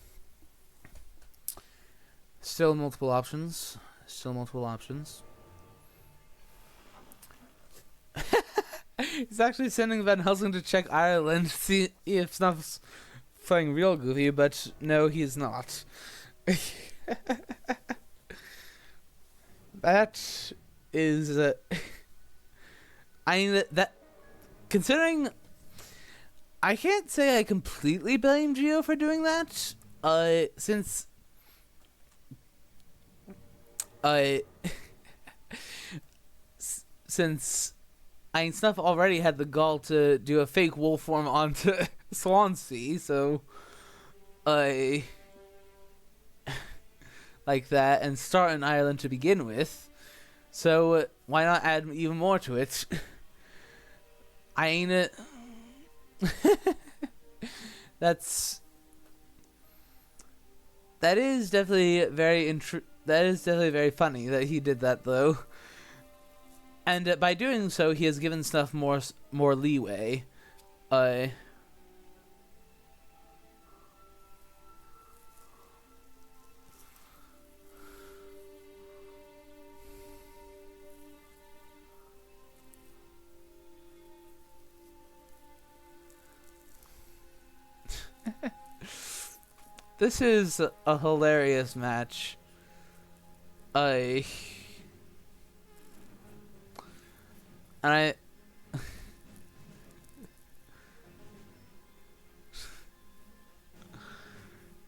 still multiple options. Still multiple options. He's actually sending Van Helsing to check Ireland to see if Snuff's playing real goofy, but no, he's not. That is... I mean, that... Considering... I can't say I completely blame Geo for doing that, since... since... I mean, Snuff already had the gall to do a fake wolf form onto Swansea, so... like that, and start in Ireland to begin with. So, why not add even more to it? I ain't it... That is definitely very very funny that he did that, though. And by doing so, he has given Snuff more leeway. This is a hilarious match.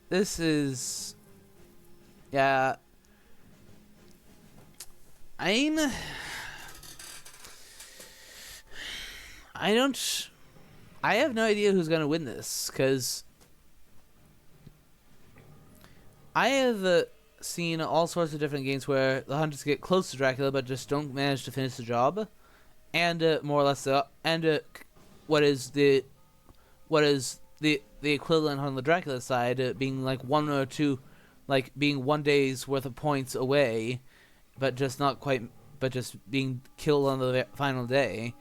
This is... Yeah. I have no idea who's gonna win this, because I have seen all sorts of different games where the hunters get close to Dracula but just don't manage to finish the job, and more or less what is the equivalent on the Dracula side, being like one or two, like being 1 day's worth of points away, but just not quite, but just being killed on the final day.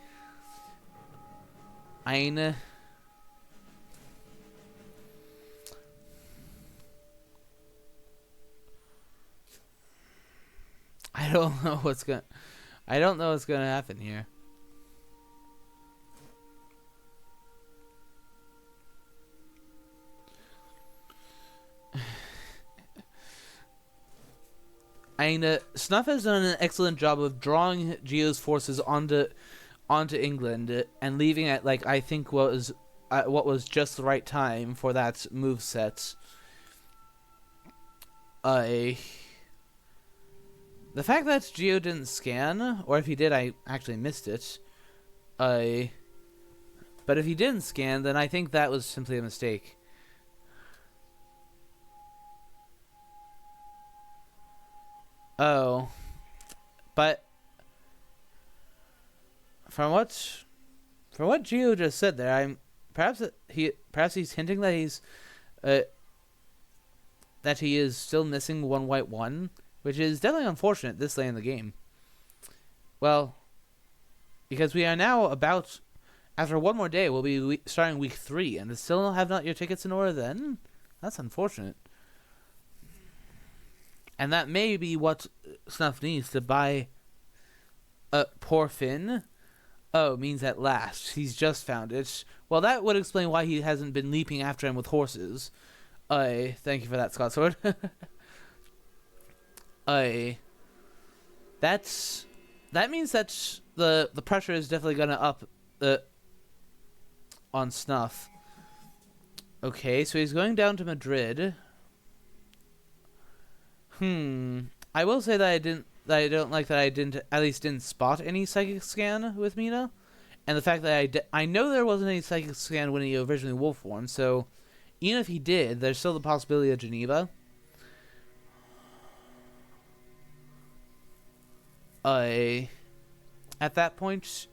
I don't know what's gonna happen here. Snuff has done an excellent job of drawing Geo's forces onto England and leaving at, like, I think what was just the right time for that move set. The fact that Geo didn't scan, or if he did, I actually missed it. But if he didn't scan, then I think that was simply a mistake. Oh. But from what Geo just said there, perhaps he's hinting that he is still missing one white one, which is definitely unfortunate this late in the game. Well, because we are now about, after one more day, we'll be starting week 3, and still have not your tickets in order then? That's unfortunate. And that may be what Snuff needs to buy poor Finn. Oh, means at last. He's just found it. Well, that would explain why he hasn't been leaping after him with horses. Thank you for that, Scott Sword. That means that the pressure is definitely gonna up on Snuff. Okay, so he's going down to Madrid. I will say that I don't like that I at least didn't spot any psychic scan with Mina, and the fact that I know there wasn't any psychic scan when he originally wolf formed. So even if he did, there's still the possibility of Geneva. At that point.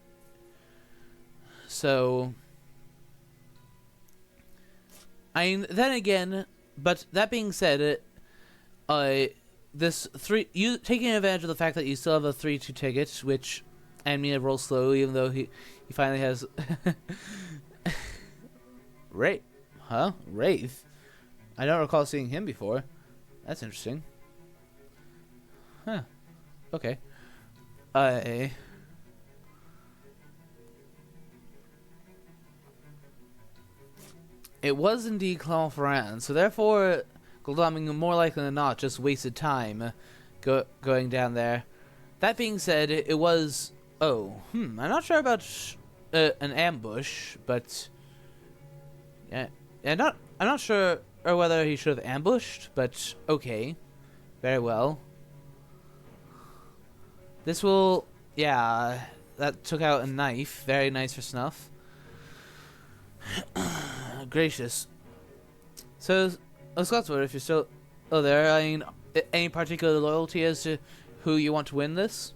So, I mean, then again, but that being said, you taking advantage of the fact that you still have a 3-2 ticket, which, and Mina rolls slow, even though he finally has Wraith. I don't recall seeing him before. That's interesting. Huh. Okay. It was indeed Clonferrand, so therefore, Goldaming more likely than not just wasted time going down there. That being said, it was... Oh, I'm not sure about an ambush, but... Yeah, I'm not sure whether he should have ambushed, but okay. Very well. This will... Yeah, that took out a knife. Very nice for Snuff. Gracious. So, Scotswood, if you're still there, I mean, any particular loyalty as to who you want to win this?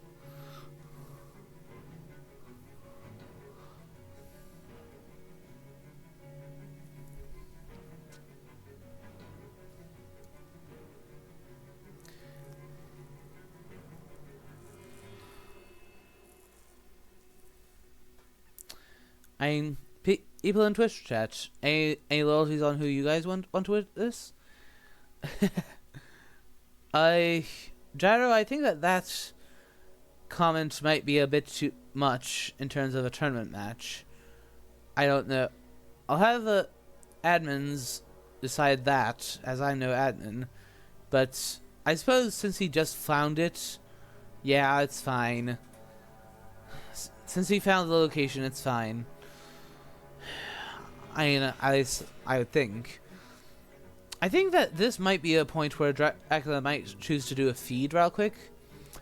I mean, people in Twitch chat, any loyalties on who you guys want to win this? Gyro, I think that comment might be a bit too much in terms of a tournament match. I don't know. I'll have the admins decide that, as I'm no admin. But I suppose since he just found it, yeah, it's fine. Since he found the location, it's fine. I mean, I would think. I think that this might be a point where Dracula might choose to do a feed real quick.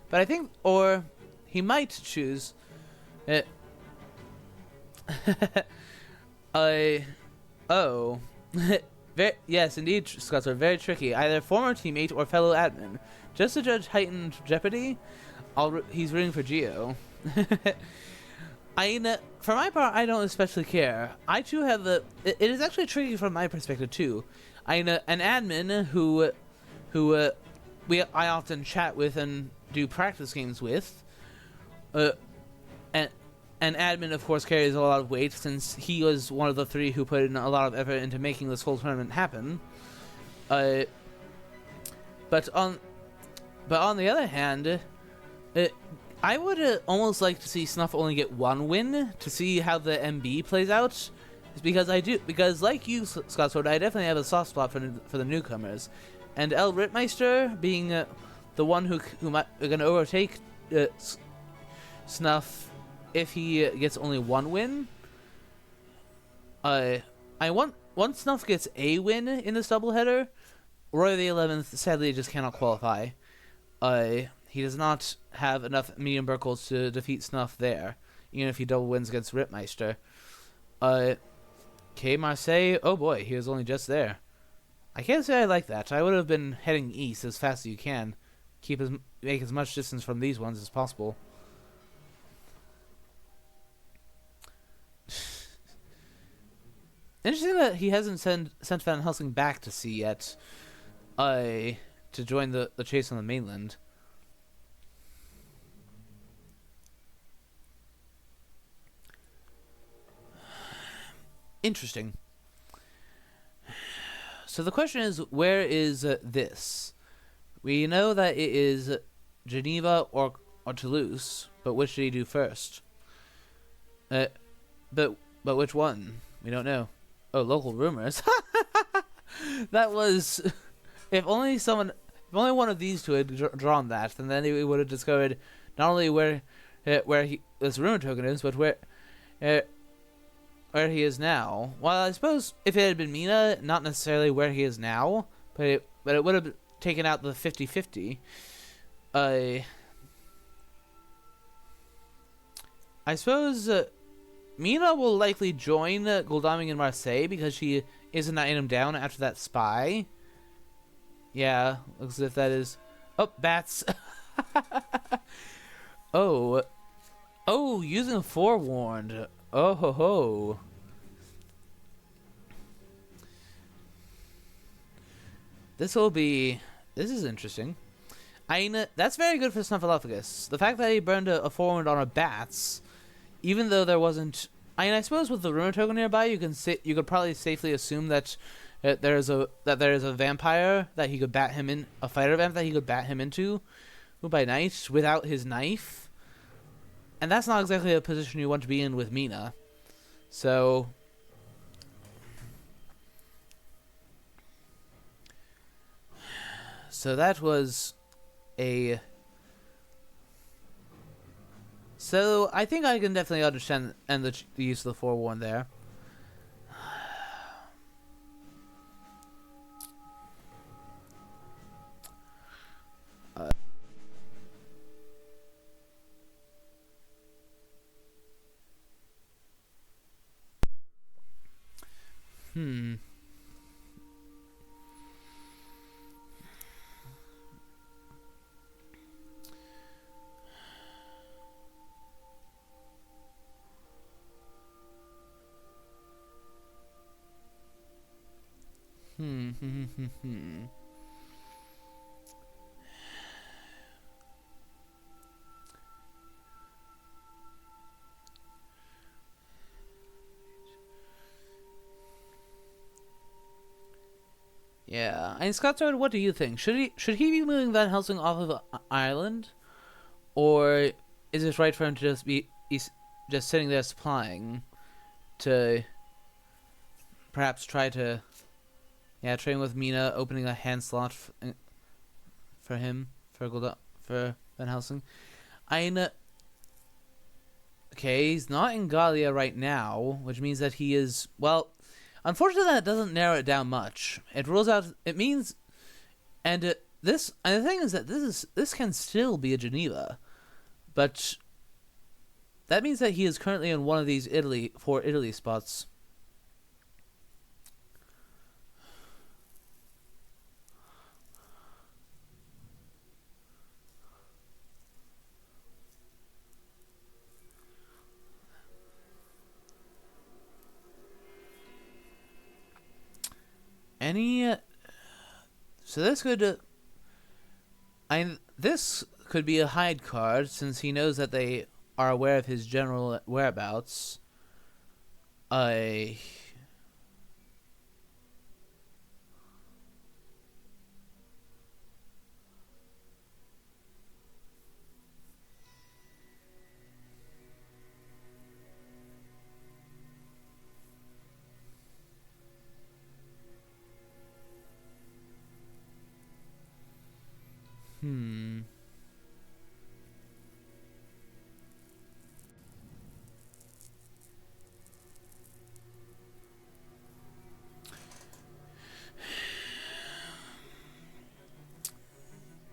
But I think, or he might choose... Oh. Yes, indeed, Scots are very tricky. Either former teammate or fellow admin. Just to judge heightened jeopardy, he's rooting for Geo. For my part, I don't especially care. I too have it is actually tricky from my perspective too. An admin who I often chat with and do practice games with. An admin, of course, carries a lot of weight since he was one of the three who put in a lot of effort into making this whole tournament happen. But on the other hand, I would almost like to see Snuff only get one win to see how the MB plays out. Because like you, Scotswood, I definitely have a soft spot for the newcomers, and El Rittmeister being the one who might gonna overtake Snuff if he gets only one win. Once Snuff gets a win in this doubleheader, Roy the 11th sadly just cannot qualify. He does not have enough medium Burkles to defeat Snuff there, even if he double wins against Rittmeister. K. Marseille, oh boy, he was only just there. I can't say I like that. I would have been heading east as fast as you can. Make as much distance from these ones as possible. Interesting that he hasn't sent Van Helsing back to sea yet. To join the chase on the mainland. Interesting. So the question is, where is this? We know that it is Geneva or Toulouse, but which did he do first? But which one? We don't know. Oh, local rumors. That was... If only one of these two had drawn that, then we would have discovered not only where this rumor token is, but where he is now. Well, I suppose if it had been Mina, not necessarily where he is now, but it would have taken out the 50-50. I suppose Mina will likely join Goldaming in Marseille because she is an item down after that spy. Yeah, looks as if that is... Oh, bats. Oh, using forewarned. Oh ho ho. This is interesting. I mean, that's very good for Snuffalluffagus. The fact that he burned a forewarned on a bats, even though there wasn't... I mean, I suppose with the rumor token nearby, you could probably safely assume that that there is a vampire that he could bat him in, a fighter vamp that he could bat him into by night without his knife, and that's not exactly a position you want to be in with Mina. So that was a. So I think I can definitely understand the use of the forewarn there. Hmm. Yeah, and Scott, what do you think? Should he be moving Van Helsing off of Ireland, or is it right for him to just be just sitting there supplying, to perhaps try to train with Mina, opening a hand slot for him for Van Helsing? Okay, he's not in Gallia right now, which means that he is, well. Unfortunately, that doesn't narrow it down much. It rules out. It means, and the thing is that this can still be a Geneva, but that means that he is currently in one of these four Italy spots. So this could, this could be a hide card, since he knows that they are aware of his general whereabouts.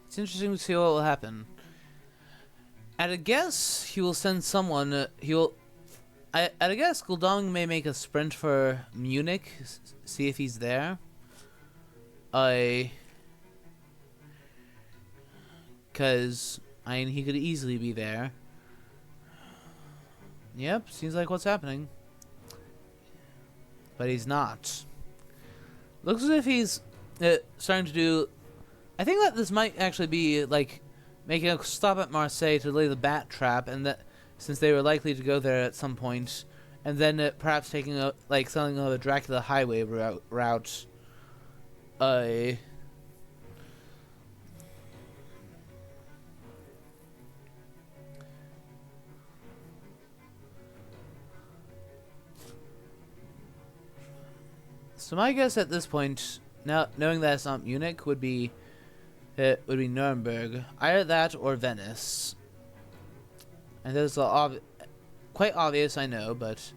It's interesting to see what will happen. At a guess, he will send someone. At a guess, Guldong may make a sprint for Munich, see if he's there. Because he could easily be there. Yep, seems like what's happening. But he's not. Looks as if he's starting to do. I think that this might actually be like making a stop at Marseille to lay the bat trap, and that since they were likely to go there at some point, and then perhaps taking selling the Dracula highway route. So my guess at this point, now knowing that it's not Munich, would be Nuremberg, either that or Venice. And that's quite obvious, I know, but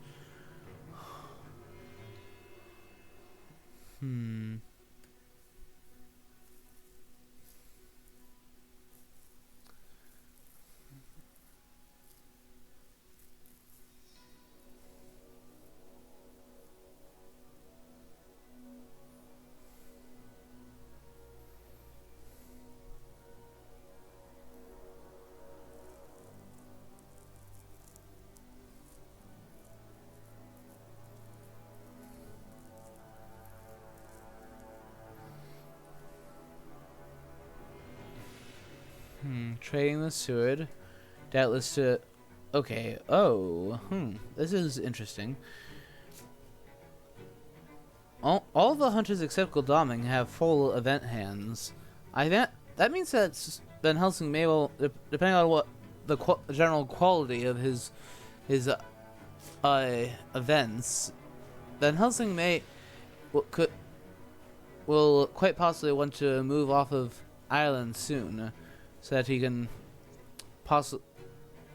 trading the Seward, doubtless to. Okay. Oh. This is interesting. All the hunters except Godalming have full event hands. That means that Van Helsing may well, depending on what the general quality of his events, Van Helsing will quite possibly want to move off of Ireland soon, so that he can possibly.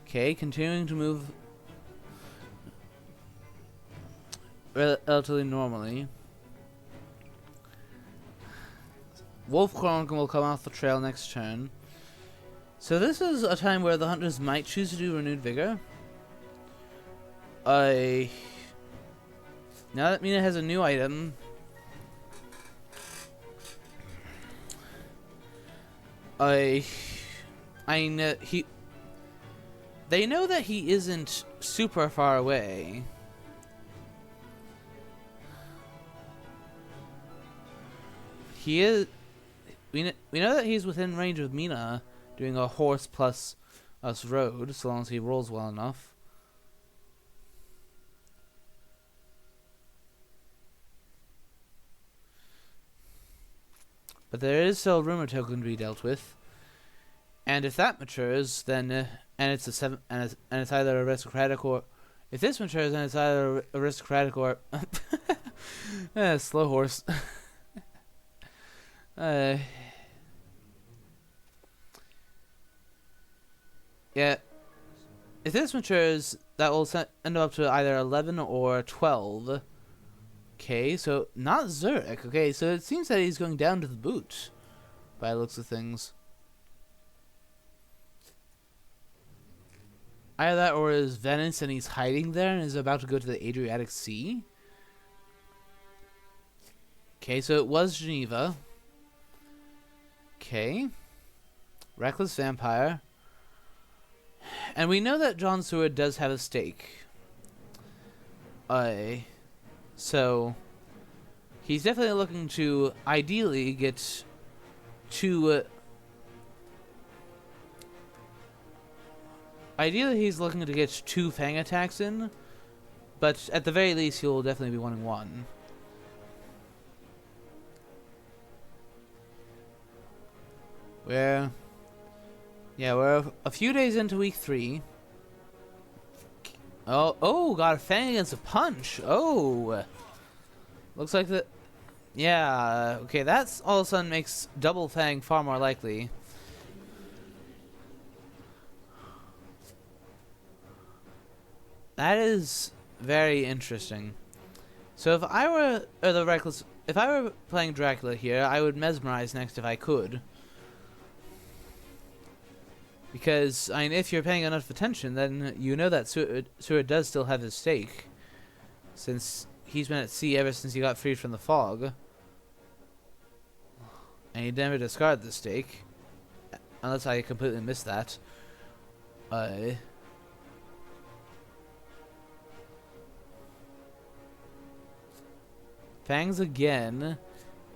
Okay, continuing to move relatively normally. Wolfcrone will come off the trail next turn. So this is a time where the hunters might choose to do Renewed Vigor. Now that Mina has a new item, they know that he isn't super far away. He is. We know that he's within range of Mina doing a horse plus us road, so long as he rolls well enough. But there is still a rumor token to be dealt with, and if that matures, then and it's a and it's either aristocratic or if this matures, then it's either aristocratic or slow horse. Yeah, if this matures, that will end up to either 11 or 12. Okay, so not Zurich. Okay, so it seems that he's going down to the boot, by the looks of things. Either that or is Venice and he's hiding there and is about to go to the Adriatic Sea. Okay, so it was Geneva. Okay. Reckless Vampire. And we know that John Seward does have a stake. So he's definitely looking to ideally get to ideally he's looking to get 2 Fang attacks in, but at the very least he'll definitely be wanting 1. We're a few days into week 3. Got a Fang against a punch. Oh, looks like that. Yeah, okay, that's all of a sudden makes double Fang far more likely. That is very interesting. So if I were if I were playing Dracula here, I would Mesmerize next if I could. Because, I mean, if you're paying enough attention, then you know that Seward does still have his stake. Since he's been at sea ever since he got freed from the fog. And he never discarded the stake. Unless I completely missed that. Fangs again.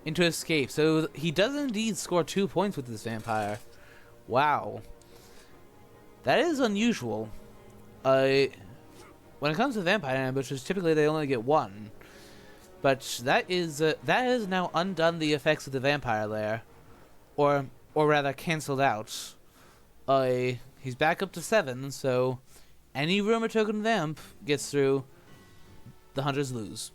Into escape. So he does indeed score 2 points with this vampire. Wow. That is unusual. When it comes to vampire ambushes, typically they only get 1. But that has now undone the effects of the vampire lair, or rather canceled out. He's back up to 7, so any rumor token vamp gets through, the hunters lose.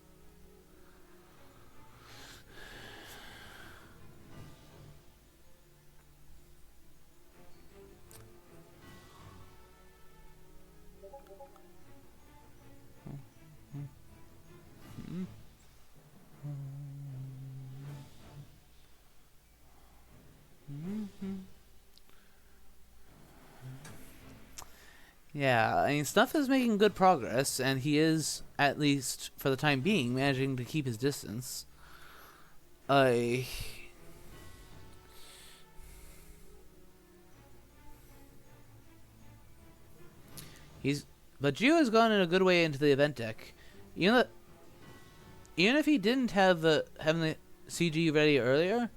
Yeah, I mean, Snuff is making good progress, and he is, at least for the time being, managing to keep his distance. But Gio has gone in a good way into the event deck. Even if he didn't have having the CG ready earlier,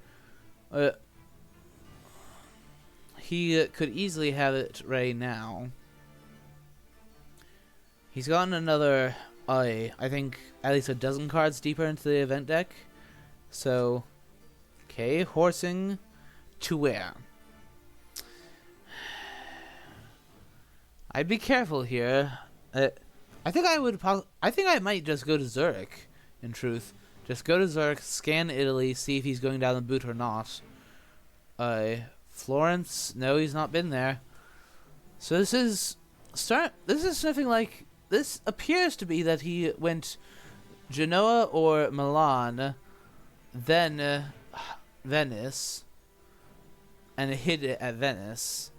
he could easily have it ready now. He's gotten another I think at least a dozen cards deeper into the event deck. So, okay, horsing to where? I'd be careful here. I think I might just go to Zurich. In truth, just go to Zurich, scan Italy, see if he's going down the boot or not. Florence, no, he's not been there. So this is sniffing like this appears to be that he went Genoa or Milan, then Venice, and hid it at Venice.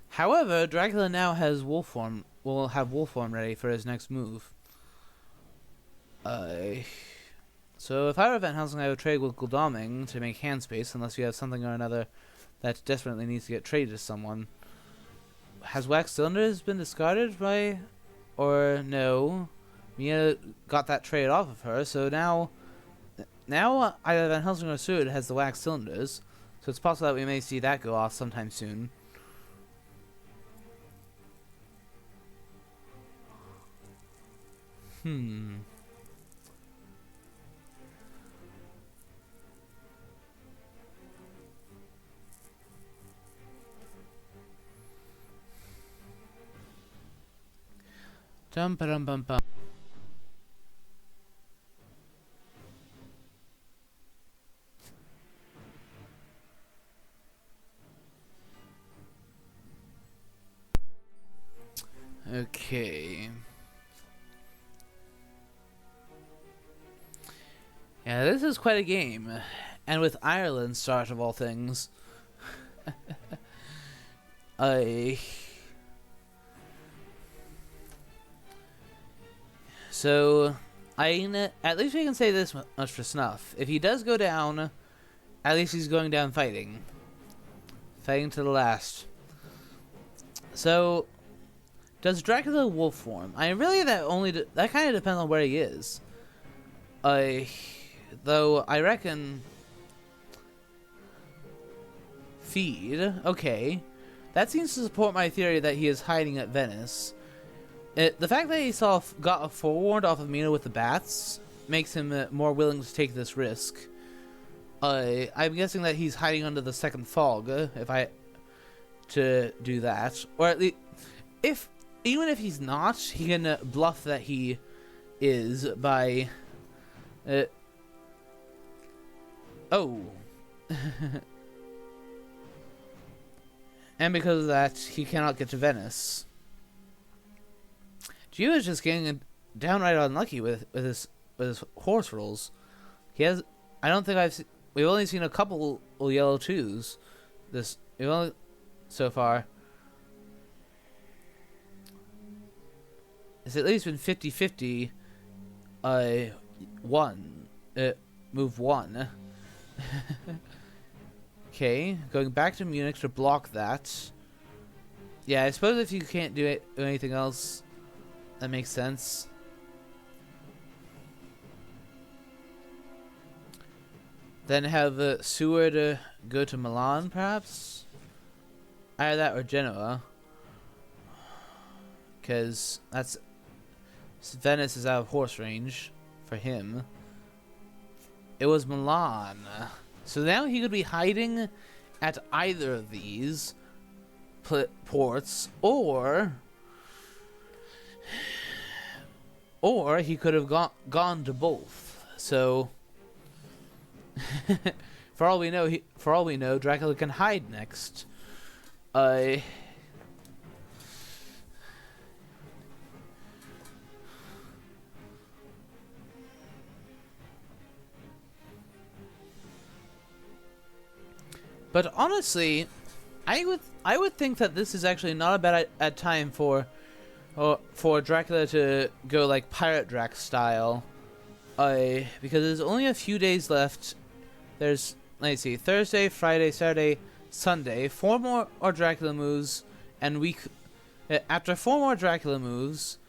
However, Dracula now has wolf form. Will have wolf form ready for his next move. So if I were Van Helsing, I would trade with Guldoming to make hand space, unless you have something or another that desperately needs to get traded to someone. Has Wax Cylinders been discarded by, or no? Mia got that trade off of her, so now either Van Helsing or Seward has the Wax Cylinders, so it's possible that we may see that go off sometime soon. Dum ba dum bum bum. Okay. Yeah, this is quite a game. And with Ireland start of all things. So, at least we can say this much for Snuff. If he does go down, at least he's going down fighting. Fighting to the last. So, does Dracula wolf form? That kind of depends on where he is. Though I reckon feed. Okay, that seems to support my theory that he is hiding at Venice. The fact that he got a forewarned off of Mina with the bats makes him more willing to take this risk. I'm guessing that he's hiding under the second fog. To do that, or at least even if he's not, he can bluff that he is by. Oh. And because of that, he cannot get to Venice. Gio is just getting downright unlucky with his horse rolls. I don't think we've only seen a couple yellow twos. So far. It's at least been 50-50. Move one. Okay, going back to Munich to block that. Yeah, I suppose if you can't do anything else, that makes sense. Then have Seward go to Milan, perhaps? Either that or Genoa. Because Venice is out of horse range for him. It was Milan. So now he could be hiding at either of these ports, or he could have gone to both. So for all we know, Dracula can hide next. But honestly, I would think that this is actually not a bad time for Dracula to go like Pirate Drac style. Because there's only a few days left. Let's see, Thursday, Friday, Saturday, Sunday, 4 more Dracula moves, and after 4 more Dracula moves,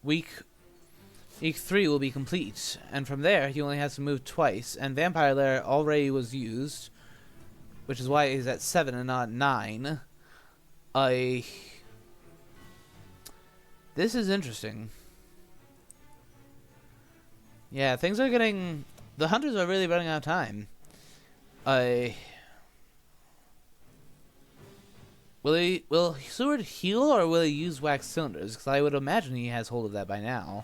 week week 3 will be complete, and from there he only has to move twice, and Vampire Lair already was used, which is why he's at 7 and not 9. This is interesting. Yeah, things are getting... The hunters are really running out of time. Will Seward heal, or will he use wax cylinders? Because I would imagine he has hold of that by now.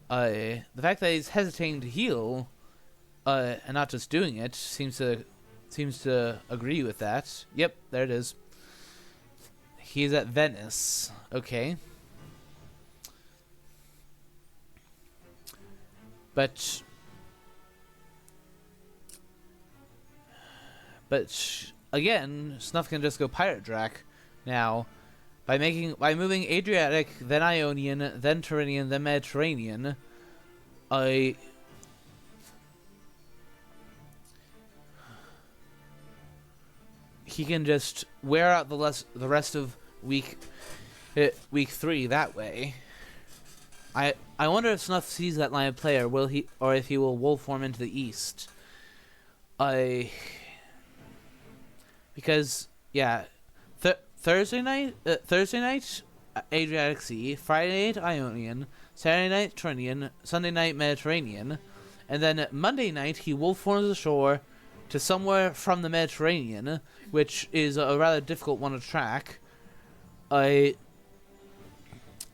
The fact that he's hesitating to heal, and not just doing it, seems to agree with that. Yep, there it is. He's at Venice. Okay. But again, Snuff can just go Pirate Drac now by moving Adriatic, then Ionian, then Tyrrhenian, then Mediterranean. He can just wear out the rest of week 3 that way. I wonder if Snuff sees that line of play, or if he will wolf form into the east. Because yeah, Thursday night, Adriatic Sea, Friday night Ionian, Saturday night Tyrrhenian, Sunday night Mediterranean, and then Monday night he wolf forms ashore to somewhere from the Mediterranean, which is a rather difficult one to track.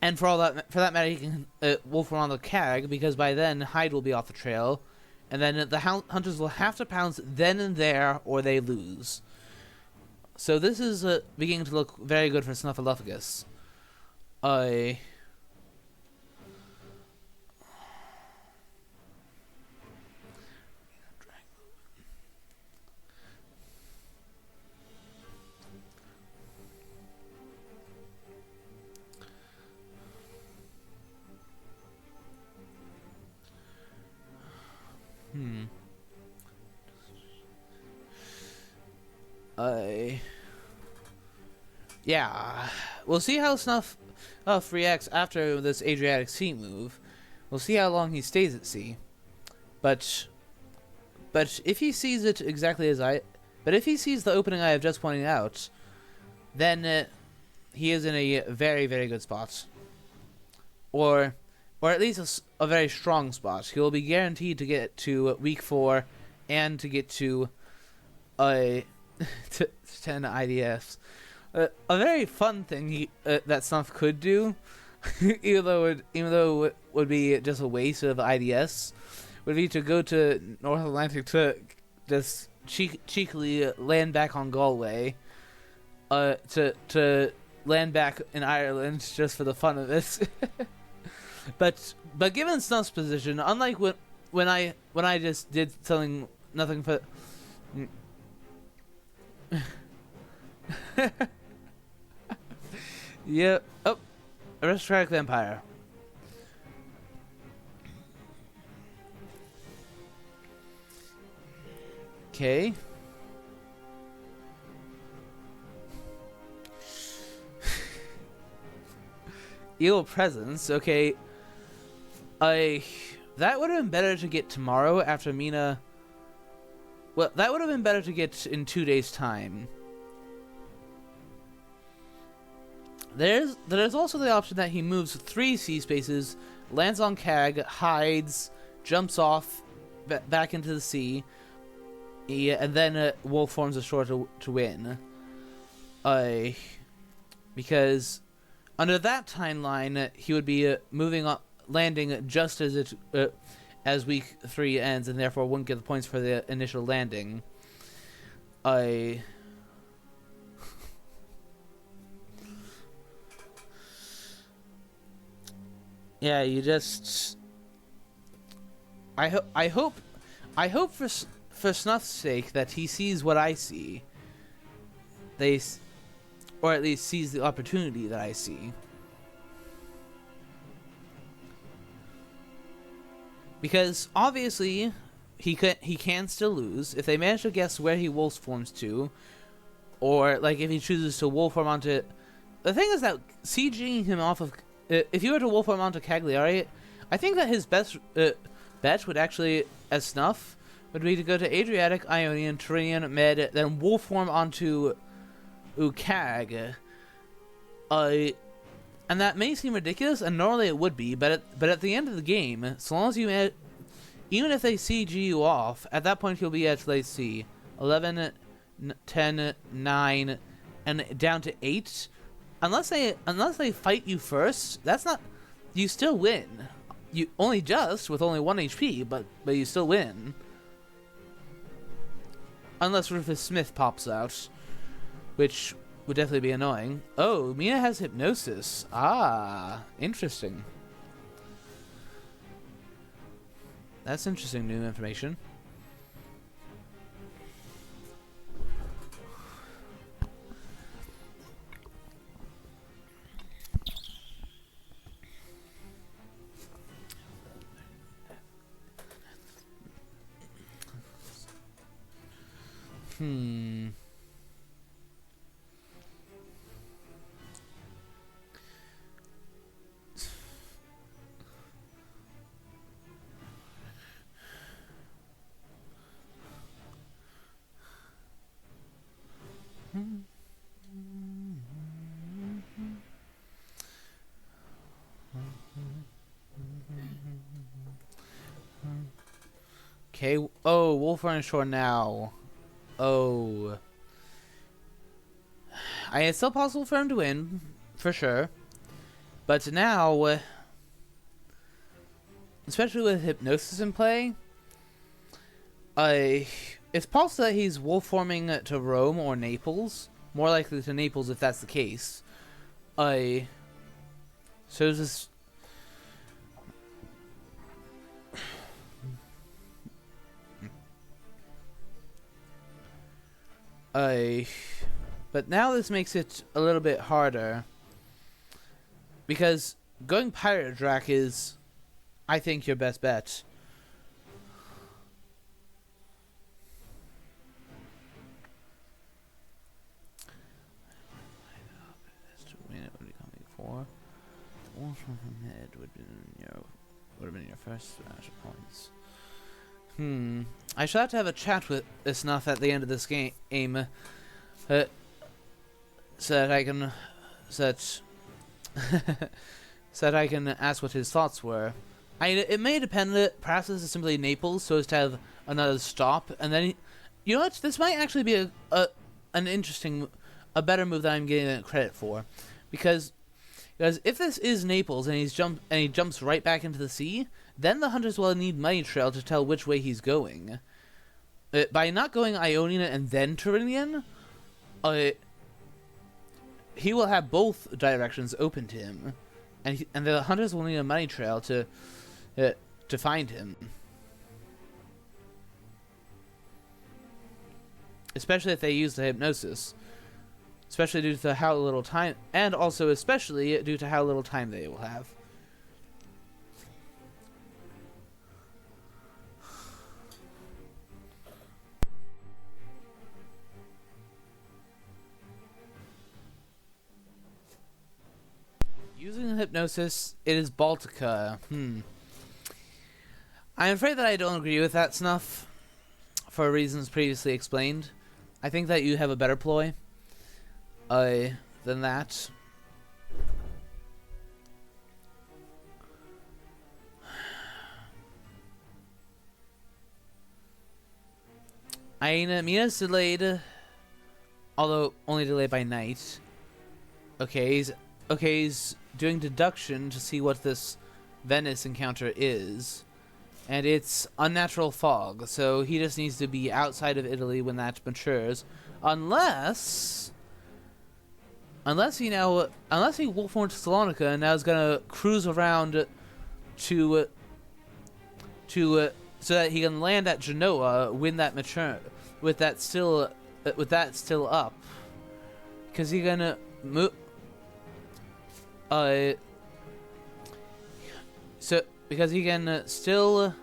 And for that matter, he can wolf form on the Cag, because by then Hyde will be off the trail, and then the hunters will have to pounce then and there, or they lose. So this is beginning to look very good for Snuffalluffagus. Yeah, we'll see how Snuff reacts after this Adriatic Sea move. We'll see how long he stays at sea. But if he sees it exactly as if he sees the opening I have just pointed out, then he is in a very, very good spot. Or at least a very strong spot. He will be guaranteed to get to week 4 and to get to 10 IDFs. A very fun thing that Snuff could do, even though it would be just a waste of IDS, would be to go to North Atlantic to just cheekily land back on Galway, to land back in Ireland just for the fun of it. But given Snuff's position, unlike when I just did nothing for. Yeah. Oh, Aristocratic Vampire. Okay. Eel Presence. Okay. That would have been better to get tomorrow after Mina. Well, that would have been better to get in 2 days' time. There's also the option that he moves 3 sea spaces, lands on Cag, hides, jumps off back into the sea, and then wolf forms ashore to win. Because under that timeline, he would be landing just as week 3 ends, and therefore wouldn't get the points for the initial landing. Yeah, you just. I hope for Snuff's sake that he sees what I see. Or at least sees the opportunity that I see. Because obviously he can still lose if they manage to guess where he wolf forms to, or like if he chooses to wolf form onto. The thing is that sieging him off of. If you were to wolf form onto Cagliari, I think that his best bet would actually, as Snuff, would be to go to Adriatic, Ionian, Tyrrhenian, Med, then wolf form onto Ukag. And that may seem ridiculous, and normally it would be, but at the end of the game, so long as you even if they CG you off, at that point you'll be at, let's see, 11, 10, 9, and down to 8. Unless they fight you first, that's not, you still win. You only just with only 1 HP, but you still win. Unless Rufus Smith pops out, which would definitely be annoying. Oh, Mina has hypnosis. Ah, interesting. That's interesting new information. Okay. Oh, Wolf on shore now. Oh. It's still possible for him to win, for sure. But now, especially with hypnosis in play, it's possible that he's wolf forming to Rome or Naples. More likely to Naples if that's the case. So this. But now this makes it a little bit harder. Because going Pirate Drac is, I think, your best bet. Would have been your first smash of points. I should have to have a chat with Snuff at the end of this game, so that I can, so that I can ask what his thoughts were. It may depend. Perhaps this is simply Naples, so as to have another stop, and then you know what? This might actually be an interesting, a better move that I'm getting credit for, because if this is Naples and he jumps right back into the sea, then the hunters will need Money Trail to tell which way he's going. By not going Ionian and then Tyrrhenian, he will have both directions open to him, and the hunters will need a Money Trail to find him. Especially if they use the hypnosis. Especially due to how little time, and also especially due to how little time they will have. Using the hypnosis, it is Baltica. I'm afraid that I don't agree with that, Snuff, for reasons previously explained. I think that you have a better ploy than that. Mina's delayed, although only delayed by night. Okay, he's doing deduction to see what this Venice encounter is. And it's unnatural fog, so he just needs to be outside of Italy when that matures. Unless he wolf formed to Salonika and now is gonna cruise around to so that he can land at Genoa when that with that still up, because he's gonna move. Because he can still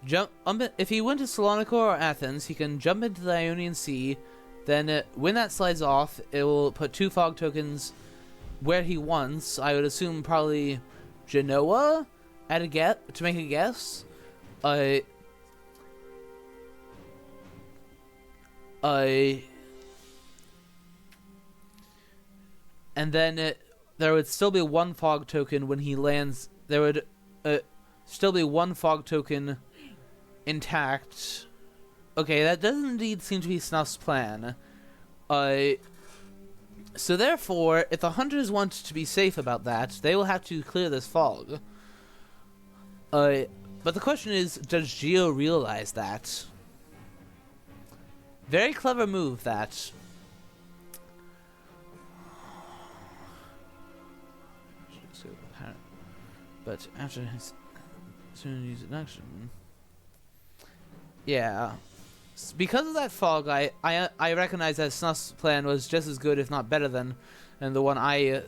jump. If he went to Salonika or Athens, he can jump into the Ionian Sea. Then, when that slides off, it will put 2 fog tokens where he wants. I would assume probably Genoa, to make a guess. Uh, and then there would still be one fog token when he lands. There would still be one fog token intact. Okay, that does indeed seem to be Snuff's plan. So therefore, if the hunters want to be safe about that, they will have to clear this fog. But the question is, does Geo realize that? Very clever move, that. But after his soon use an action. Yeah. Because of that fog, I recognize that Snuff's plan was just as good, if not better, than the one I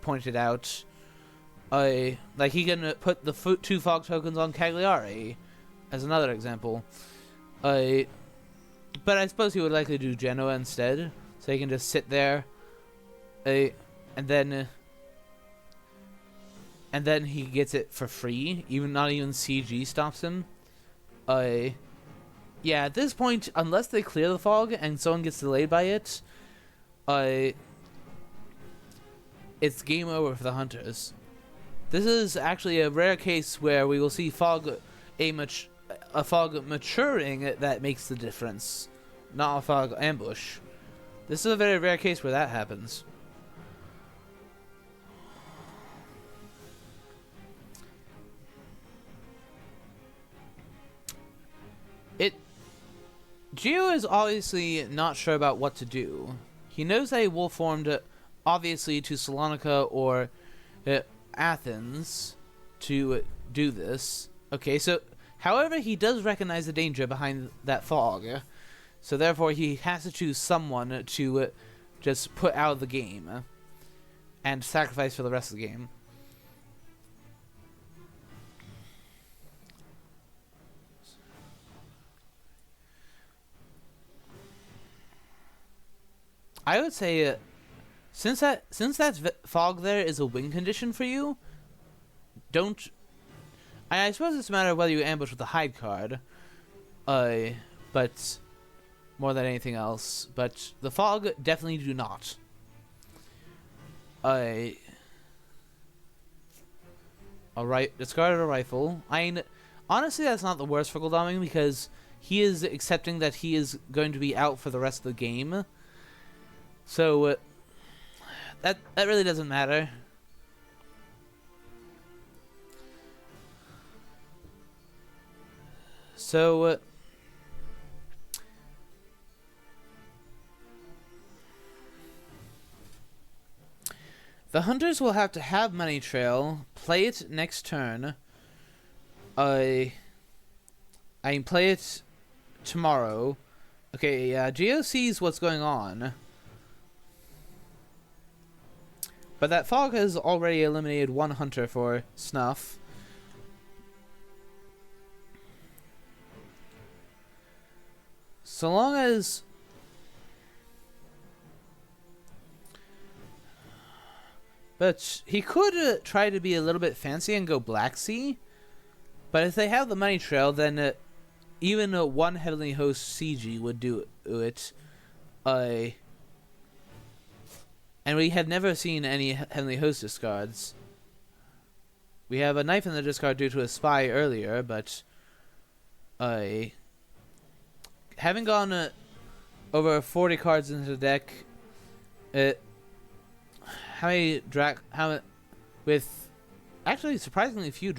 pointed out. Like, he can put the 2 fog tokens on Cagliari, as another example. But I suppose he would likely do Genoa instead, so he can just sit there, and then he gets it for free. Not even CG stops him. Yeah, at this point, unless they clear the fog and someone gets delayed by it, it's game over for the hunters. This is actually a rare case where we will see a fog maturing that makes the difference, not a fog ambush. This is a very rare case where that happens. Geo is obviously not sure about what to do. He knows that a wolf formed, obviously, to Salonika or Athens to do this. Okay, so, however, he does recognize the danger behind that fog. So therefore, he has to choose someone to just put out of the game and sacrifice for the rest of the game. I would say, since that fog there is a win condition for you, don't. I suppose it's a matter of whether you ambush with the hide card, but more than anything else. But the fog definitely do not. Alright, discarded a rifle. Honestly, that's not the worst for Goldaming, because he is accepting that he is going to be out for the rest of the game. So, that really doesn't matter. So, the hunters will have to have Money Trail, play it next turn. I can play it tomorrow. Okay, yeah, Geo sees what's going on. But that fog has already eliminated one hunter for Snuff. So long as... But he could try to be a little bit fancy and go Black Sea. But if they have the Money Trail, then even one Heavenly Host CG would do it. And we have never seen any Heavenly Host discards. We have a knife in the discard due to a spy earlier, but having gone over 40 cards into the deck, with actually surprisingly few